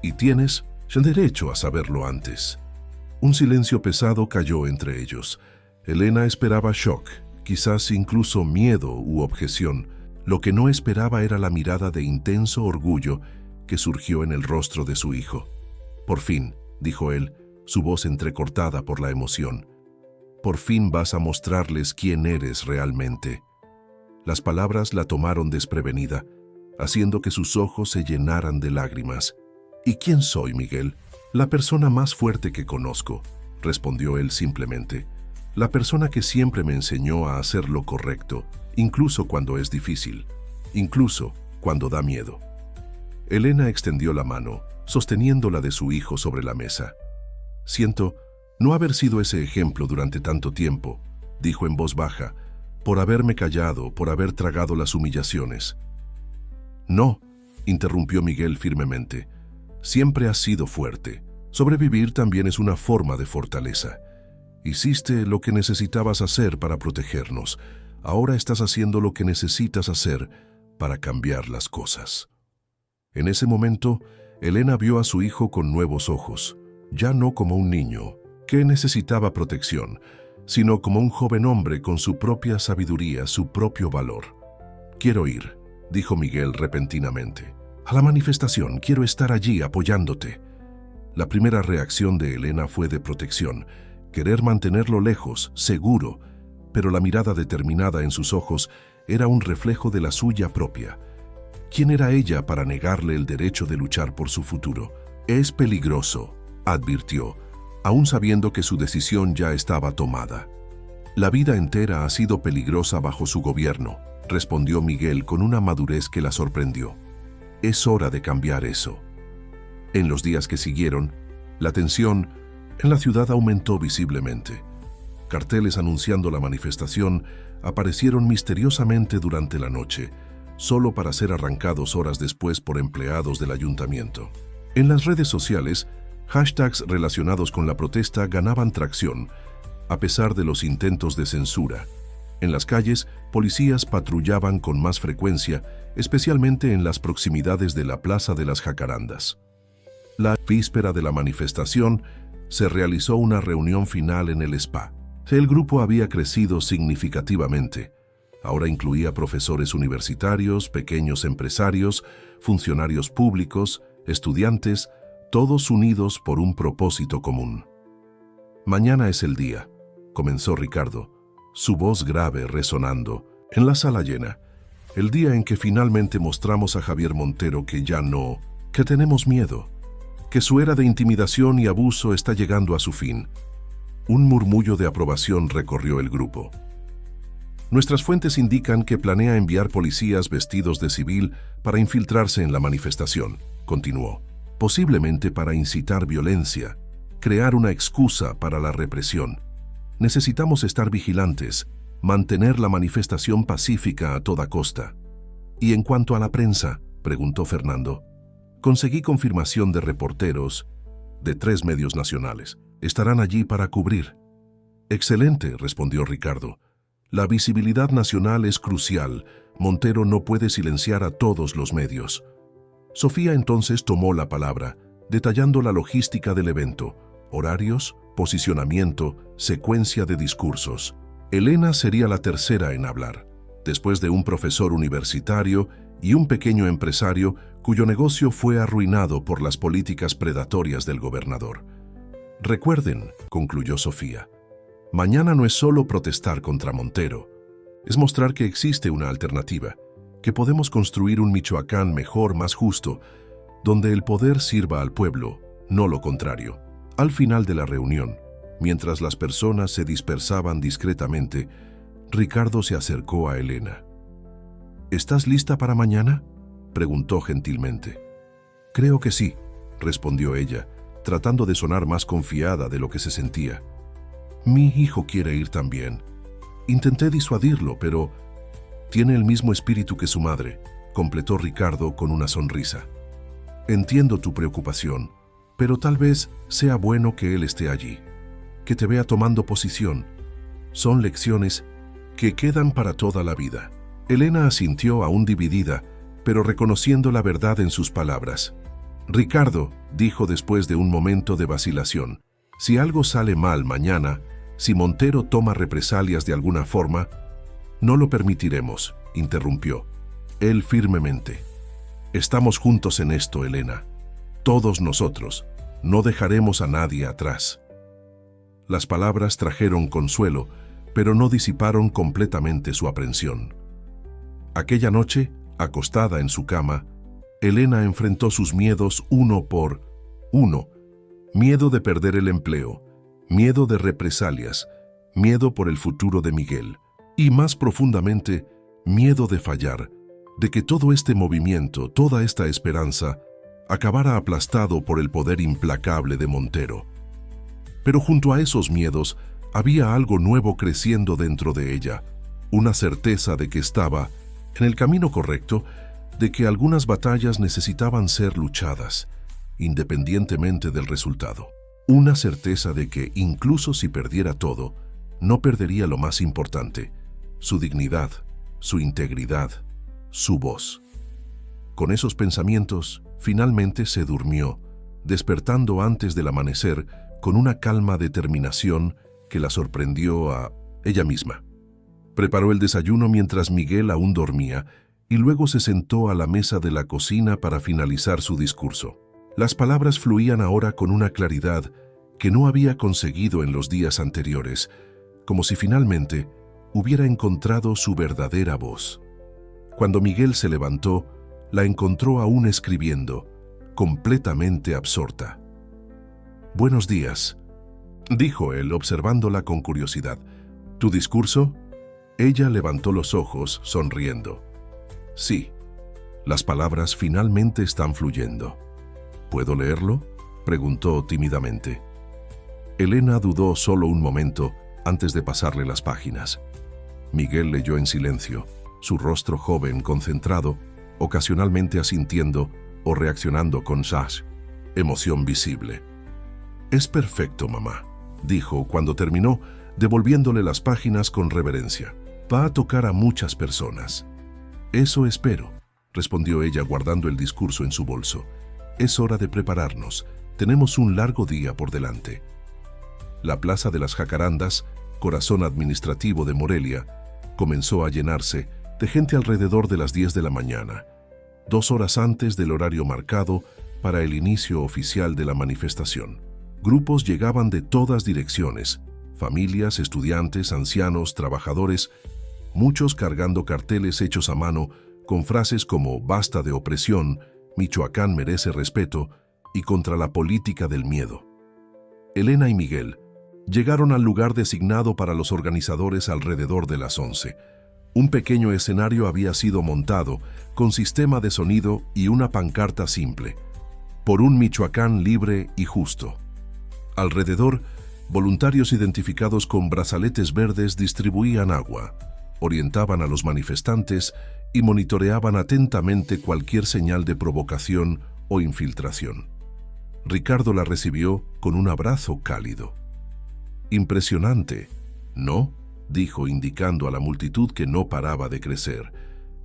Y tienes el derecho a saberlo antes. Un silencio pesado cayó entre ellos. Elena esperaba shock, quizás incluso miedo u objeción. Lo que no esperaba era la mirada de intenso orgullo que surgió en el rostro de su hijo. Por fin, dijo él, su voz entrecortada por la emoción. Por fin vas a mostrarles quién eres realmente. Las palabras la tomaron desprevenida, haciendo que sus ojos se llenaran de lágrimas. ¿Y quién soy, Miguel? La persona más fuerte que conozco, respondió él simplemente. La persona que siempre me enseñó a hacer lo correcto, incluso cuando es difícil, incluso cuando da miedo. Elena extendió la mano, sosteniéndola de su hijo sobre la mesa. Siento no haber sido ese ejemplo durante tanto tiempo, dijo en voz baja, por haberme callado, por haber tragado las humillaciones. No, interrumpió Miguel firmemente. Siempre has sido fuerte. Sobrevivir también es una forma de fortaleza. Hiciste lo que necesitabas hacer para protegernos. Ahora estás haciendo lo que necesitas hacer para cambiar las cosas. En ese momento, Elena vio a su hijo con nuevos ojos, ya no como un niño que necesitaba protección, sino como un joven hombre con su propia sabiduría, su propio valor. Quiero ir, dijo Miguel repentinamente. A la manifestación, quiero estar allí apoyándote. La primera reacción de Elena fue de protección, querer mantenerlo lejos, seguro, pero la mirada determinada en sus ojos era un reflejo de la suya propia. ¿Quién era ella para negarle el derecho de luchar por su futuro? Es peligroso, advirtió, aún sabiendo que su decisión ya estaba tomada. La vida entera ha sido peligrosa bajo su gobierno, respondió Miguel con una madurez que la sorprendió. Es hora de cambiar eso. En los días que siguieron, la tensión en la ciudad aumentó visiblemente. Carteles anunciando la manifestación aparecieron misteriosamente durante la noche, solo para ser arrancados horas después por empleados del ayuntamiento. En las redes sociales, hashtags relacionados con la protesta ganaban tracción, a pesar de los intentos de censura. En las calles, policías patrullaban con más frecuencia, especialmente en las proximidades de la Plaza de las Jacarandas. La víspera de la manifestación, se realizó una reunión final en el spa. El grupo había crecido significativamente. Ahora incluía profesores universitarios, pequeños empresarios, funcionarios públicos, estudiantes, todos unidos por un propósito común. Mañana es el día, comenzó Ricardo, su voz grave resonando en la sala llena. El día en que finalmente mostramos a Javier Montero que ya no, que tenemos miedo, que su era de intimidación y abuso está llegando a su fin. Un murmullo de aprobación recorrió el grupo. Nuestras fuentes indican que planea enviar policías vestidos de civil para infiltrarse en la manifestación, continuó, posiblemente para incitar violencia, crear una excusa para la represión. Necesitamos estar vigilantes, mantener la manifestación pacífica a toda costa. ¿Y en cuanto a la prensa?, preguntó Fernando. Conseguí confirmación de reporteros de 3 medios nacionales. Estarán allí para cubrir. Excelente, respondió Ricardo. La visibilidad nacional es crucial. Montero no puede silenciar a todos los medios. Sofía entonces tomó la palabra, detallando la logística del evento, horarios, posicionamiento, secuencia de discursos. Elena sería la tercera en hablar, después de un profesor universitario y un pequeño empresario cuyo negocio fue arruinado por las políticas predatorias del gobernador. Recuerden, concluyó Sofía, mañana no es solo protestar contra Montero, es mostrar que existe una alternativa, que podemos construir un Michoacán mejor, más justo, donde el poder sirva al pueblo, no lo contrario. Al final de la reunión, mientras las personas se dispersaban discretamente, Ricardo se acercó a Elena. ¿Estás lista para mañana?, preguntó gentilmente. Creo que sí, respondió ella, tratando de sonar más confiada de lo que se sentía. Mi hijo quiere ir también. Intenté disuadirlo, pero tiene el mismo espíritu que su madre, completó Ricardo con una sonrisa. Entiendo tu preocupación, pero tal vez sea bueno que él esté allí, que te vea tomando posición. Son lecciones que quedan para toda la vida. Elena asintió aún dividida, pero reconociendo la verdad en sus palabras. Ricardo, dijo después de un momento de vacilación, si algo sale mal mañana, si Montero toma represalias de alguna forma, no lo permitiremos, interrumpió. Él firmemente. Estamos juntos en esto, Elena. Todos nosotros. No dejaremos a nadie atrás. Las palabras trajeron consuelo, pero no disiparon completamente su aprensión. Aquella noche, acostada en su cama, Elena enfrentó sus miedos uno por uno. Miedo de perder el empleo, miedo de represalias, miedo por el futuro de Miguel y, más profundamente, miedo de fallar, de que todo este movimiento, toda esta esperanza, acabara aplastado por el poder implacable de Montero. Pero junto a esos miedos había algo nuevo creciendo dentro de ella, una certeza de que estaba en el camino correcto, de que algunas batallas necesitaban ser luchadas, independientemente del resultado. Una certeza de que, incluso si perdiera todo, no perdería lo más importante, su dignidad, su integridad, su voz. Con esos pensamientos, finalmente se durmió, despertando antes del amanecer con una calma determinación que la sorprendió a ella misma. Preparó el desayuno mientras Miguel aún dormía y luego se sentó a la mesa de la cocina para finalizar su discurso. Las palabras fluían ahora con una claridad que no había conseguido en los días anteriores, como si finalmente hubiera encontrado su verdadera voz. Cuando Miguel se levantó, la encontró aún escribiendo, completamente absorta. «Buenos días», dijo él, observándola con curiosidad. «¿Tu discurso?» Ella levantó los ojos, sonriendo. «Sí, las palabras finalmente están fluyendo». «¿Puedo leerlo?», preguntó tímidamente. Elena dudó solo un momento antes de pasarle las páginas. Miguel leyó en silencio, su rostro joven concentrado, ocasionalmente asintiendo o reaccionando con emoción visible. «Es perfecto, mamá», dijo cuando terminó, devolviéndole las páginas con reverencia. «Va a tocar a muchas personas». «Eso espero», respondió ella guardando el discurso en su bolso. «Es hora de prepararnos. Tenemos un largo día por delante». La Plaza de las Jacarandas, corazón administrativo de Morelia, comenzó a llenarse de gente alrededor de las 10 de la mañana, 2 horas antes del horario marcado para el inicio oficial de la manifestación. Grupos llegaban de todas direcciones, familias, estudiantes, ancianos, trabajadores, muchos cargando carteles hechos a mano con frases como «Basta de opresión», «Michoacán merece respeto» y «Contra la política del miedo». Elena y Miguel llegaron al lugar designado para los organizadores alrededor de las 11. Un pequeño escenario había sido montado con sistema de sonido y una pancarta simple: «Por un Michoacán libre y justo». Alrededor, voluntarios identificados con brazaletes verdes distribuían agua, orientaban a los manifestantes y monitoreaban atentamente cualquier señal de provocación o infiltración. Ricardo la recibió con un abrazo cálido. «Impresionante, ¿no?», dijo, indicando a la multitud que no paraba de crecer.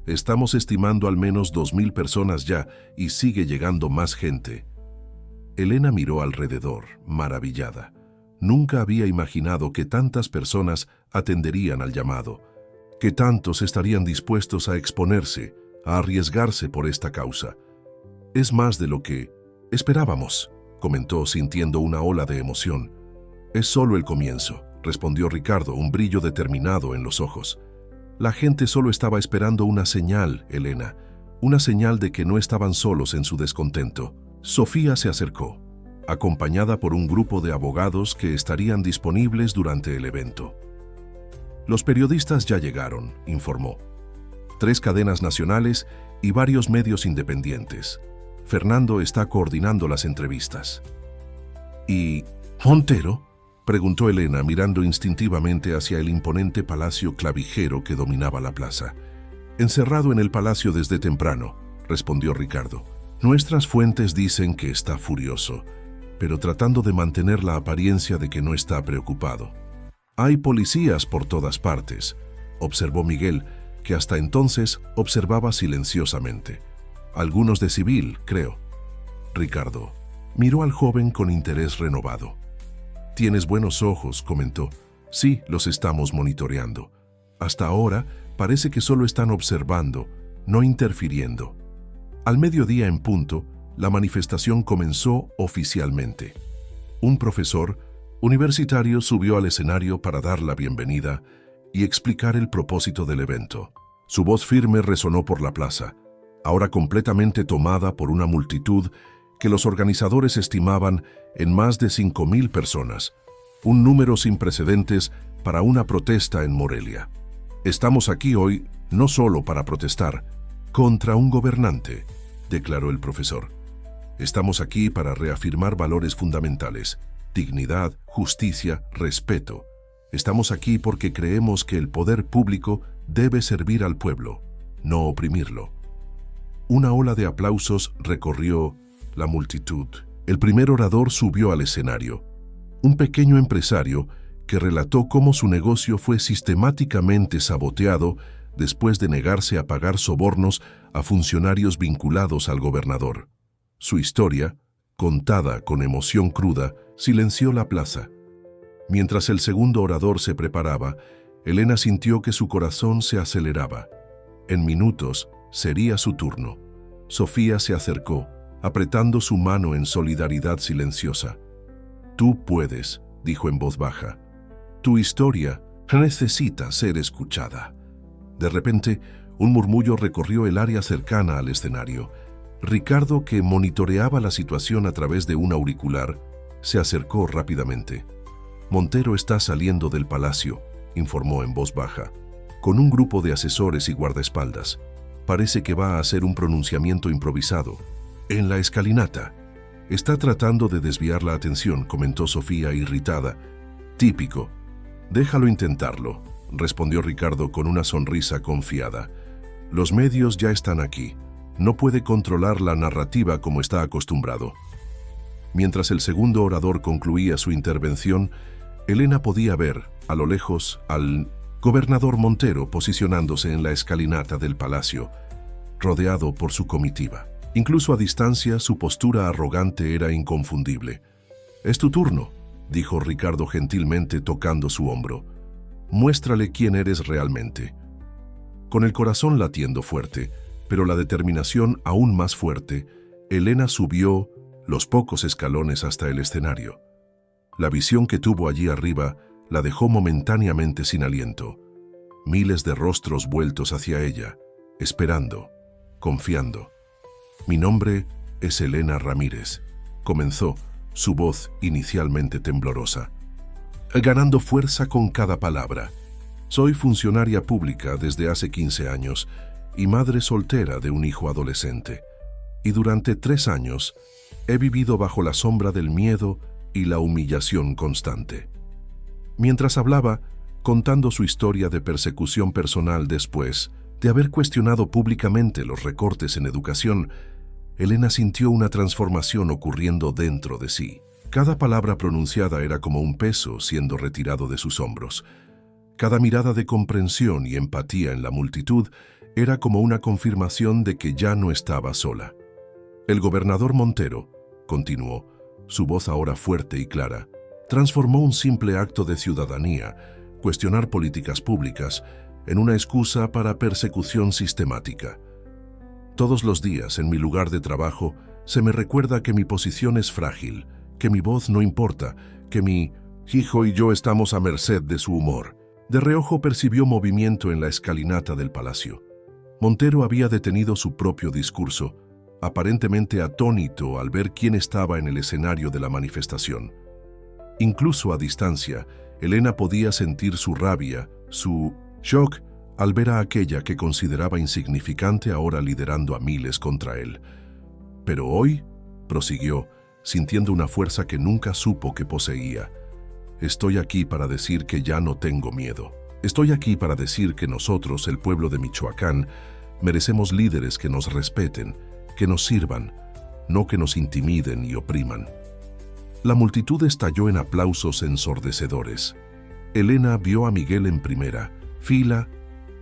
«Estamos estimando al menos 2000 personas ya y sigue llegando más gente». Elena miró alrededor, maravillada. Nunca había imaginado que tantas personas atenderían al llamado, que tantos estarían dispuestos a exponerse, a arriesgarse por esta causa. «Es más de lo que esperábamos», comentó, sintiendo una ola de emoción. «Es solo el comienzo», respondió Ricardo, un brillo determinado en los ojos. «La gente solo estaba esperando una señal, Elena, una señal de que no estaban solos en su descontento». Sofía se acercó, acompañada por un grupo de abogados que estarían disponibles durante el evento. «Los periodistas ya llegaron», informó. 3 cadenas nacionales y varios medios independientes. Fernando está coordinando las entrevistas». «¿Y Montero?», preguntó Elena, mirando instintivamente hacia el imponente palacio clavijero que dominaba la plaza. «Encerrado en el palacio desde temprano», respondió Ricardo. «Nuestras fuentes dicen que está furioso, pero tratando de mantener la apariencia de que no está preocupado». «Hay policías por todas partes», observó Miguel, que hasta entonces observaba silenciosamente. «Algunos de civil, creo». Ricardo miró al joven con interés renovado. «Tienes buenos ojos», comentó. «Sí, los estamos monitoreando. Hasta ahora parece que solo están observando, no interfiriendo». Al mediodía en punto, la manifestación comenzó oficialmente. Un profesor universitario subió al escenario para dar la bienvenida y explicar el propósito del evento. Su voz firme resonó por la plaza, ahora completamente tomada por una multitud que los organizadores estimaban en más de 5000 personas, un número sin precedentes para una protesta en Morelia. «Estamos aquí hoy no solo para protestar contra un gobernante», declaró el profesor. «Estamos aquí para reafirmar valores fundamentales: dignidad, justicia, respeto. Estamos aquí porque creemos que el poder público debe servir al pueblo, no oprimirlo». Una ola de aplausos recorrió la multitud. El primer orador subió al escenario, un pequeño empresario que relató cómo su negocio fue sistemáticamente saboteado después de negarse a pagar sobornos a funcionarios vinculados al gobernador. Su historia, contada con emoción cruda, silenció la plaza. Mientras el segundo orador se preparaba, Elena sintió que su corazón se aceleraba. En minutos sería su turno. Sofía se acercó, apretando su mano en solidaridad silenciosa. «Tú puedes», dijo en voz baja. «Tu historia necesita ser escuchada». De repente, un murmullo recorrió el área cercana al escenario. Ricardo, que monitoreaba la situación a través de un auricular, se acercó rápidamente. «Montero está saliendo del palacio», informó en voz baja, «con un grupo de asesores y guardaespaldas. Parece que va a hacer un pronunciamiento improvisado. En la escalinata. Está tratando de desviar la atención», comentó Sofía, irritada. «Típico. Déjalo intentarlo», respondió Ricardo con una sonrisa confiada. «Los medios ya están aquí. No puede controlar la narrativa como está acostumbrado». Mientras el segundo orador concluía su intervención, Elena podía ver, a lo lejos, al gobernador Montero posicionándose en la escalinata del palacio, rodeado por su comitiva. Incluso a distancia, su postura arrogante era inconfundible. «Es tu turno», dijo Ricardo gentilmente, tocando su hombro. «Muéstrale quién eres realmente». Con el corazón latiendo fuerte, pero la determinación aún más fuerte, Elena subió los pocos escalones hasta el escenario. La visión que tuvo allí arriba la dejó momentáneamente sin aliento. Miles de rostros vueltos hacia ella, esperando, confiando. «Mi nombre es Elena Ramírez», comenzó, su voz inicialmente temblorosa, ganando fuerza con cada palabra. «Soy funcionaria pública desde hace 15 años y madre soltera de un hijo adolescente. Y durante 3 años he vivido bajo la sombra del miedo y la humillación constante». Mientras hablaba, contando su historia de persecución personal después de haber cuestionado públicamente los recortes en educación, Elena sintió una transformación ocurriendo dentro de sí. Cada palabra pronunciada era como un peso siendo retirado de sus hombros. Cada mirada de comprensión y empatía en la multitud era como una confirmación de que ya no estaba sola. El gobernador Montero, continuó, su voz ahora fuerte y clara, transformó un simple acto de ciudadanía, cuestionar políticas públicas, en una excusa para persecución sistemática. Todos los días, en mi lugar de trabajo, se me recuerda que mi posición es frágil, que mi voz no importa, que mi hijo y yo estamos a merced de su humor. De reojo percibió movimiento en la escalinata del palacio. Montero había detenido su propio discurso, aparentemente atónito al ver quién estaba en el escenario de la manifestación. Incluso a distancia, Elena podía sentir su rabia, su shock, al ver a aquella que consideraba insignificante ahora liderando a miles contra él. Pero hoy, prosiguió, sintiendo una fuerza que nunca supo que poseía. Estoy aquí para decir que ya no tengo miedo. Estoy aquí para decir que nosotros, el pueblo de Michoacán, merecemos líderes que nos respeten, que nos sirvan, no que nos intimiden y opriman. La multitud estalló en aplausos ensordecedores. Elena vio a Miguel en primera fila,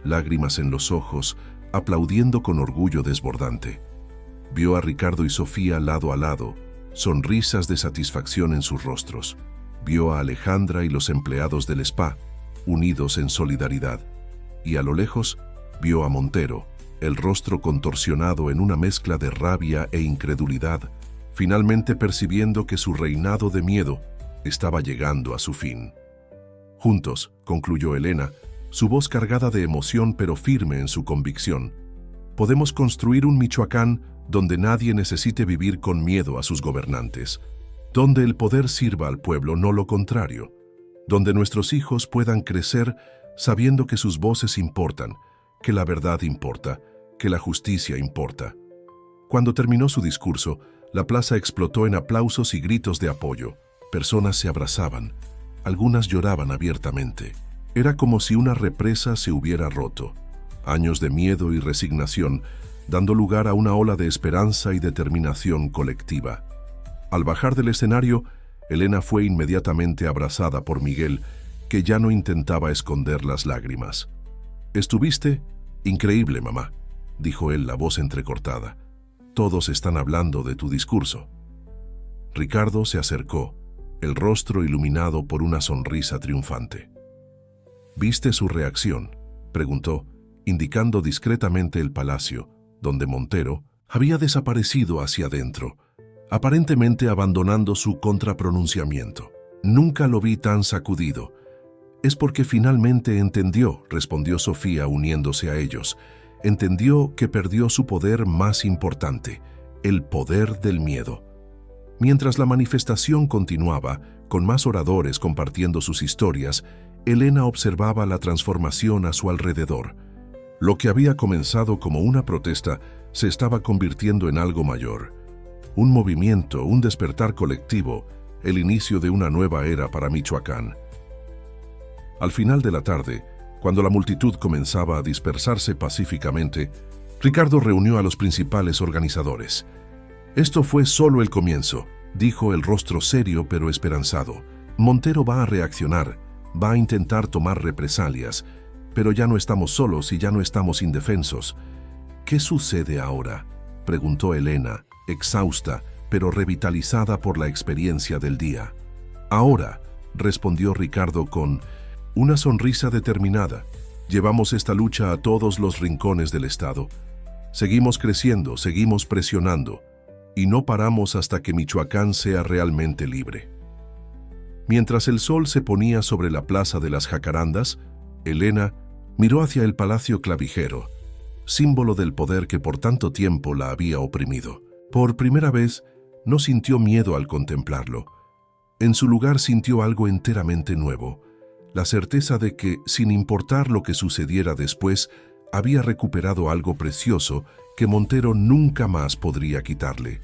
lágrimas en los ojos, aplaudiendo con orgullo desbordante. Vio a Ricardo y Sofía lado a lado, sonrisas de satisfacción en sus rostros. Vio a Alejandra y los empleados del spa, unidos en solidaridad. Y a lo lejos, vio a Montero, el rostro contorsionado en una mezcla de rabia e incredulidad, finalmente percibiendo que su reinado de miedo estaba llegando a su fin. Juntos, concluyó Elena, su voz cargada de emoción pero firme en su convicción, podemos construir un Michoacán donde nadie necesite vivir con miedo a sus gobernantes, donde el poder sirva al pueblo, no lo contrario, donde nuestros hijos puedan crecer sabiendo que sus voces importan, que la verdad importa, que la justicia importa. Cuando terminó su discurso, la plaza explotó en aplausos y gritos de apoyo. Personas se abrazaban, algunas lloraban abiertamente. Era como si una represa se hubiera roto. Años de miedo y resignación, dando lugar a una ola de esperanza y determinación colectiva. Al bajar del escenario, Elena fue inmediatamente abrazada por Miguel, que ya no intentaba esconder las lágrimas. «Estuviste increíble, mamá», dijo él, la voz entrecortada. «Todos están hablando de tu discurso». Ricardo se acercó, el rostro iluminado por una sonrisa triunfante. «¿Viste su reacción?», preguntó, indicando discretamente el palacio, donde Montero había desaparecido hacia adentro, aparentemente abandonando su contrapronunciamiento. «Nunca lo vi tan sacudido». «Es porque finalmente entendió», respondió Sofía uniéndose a ellos. «Entendió que perdió su poder más importante, el poder del miedo». Mientras la manifestación continuaba, con más oradores compartiendo sus historias, Elena observaba la transformación a su alrededor. Lo que había comenzado como una protesta se estaba convirtiendo en algo mayor. Un movimiento, un despertar colectivo, el inicio de una nueva era para Michoacán. Al final de la tarde, cuando la multitud comenzaba a dispersarse pacíficamente, Ricardo reunió a los principales organizadores. «Esto fue solo el comienzo», dijo, el rostro serio pero esperanzado. «Montero va a reaccionar, va a intentar tomar represalias, pero ya no estamos solos y ya no estamos indefensos». «¿Qué sucede ahora?», preguntó Elena, exhausta, pero revitalizada por la experiencia del día. «Ahora», respondió Ricardo con una sonrisa determinada, «llevamos esta lucha a todos los rincones del Estado. Seguimos creciendo, seguimos presionando, y no paramos hasta que Michoacán sea realmente libre». Mientras el sol se ponía sobre la plaza de las Jacarandas, Elena miró hacia el Palacio Clavijero, símbolo del poder que por tanto tiempo la había oprimido. Por primera vez, no sintió miedo al contemplarlo. En su lugar sintió algo enteramente nuevo, la certeza de que, sin importar lo que sucediera después, había recuperado algo precioso que Montero nunca más podría quitarle.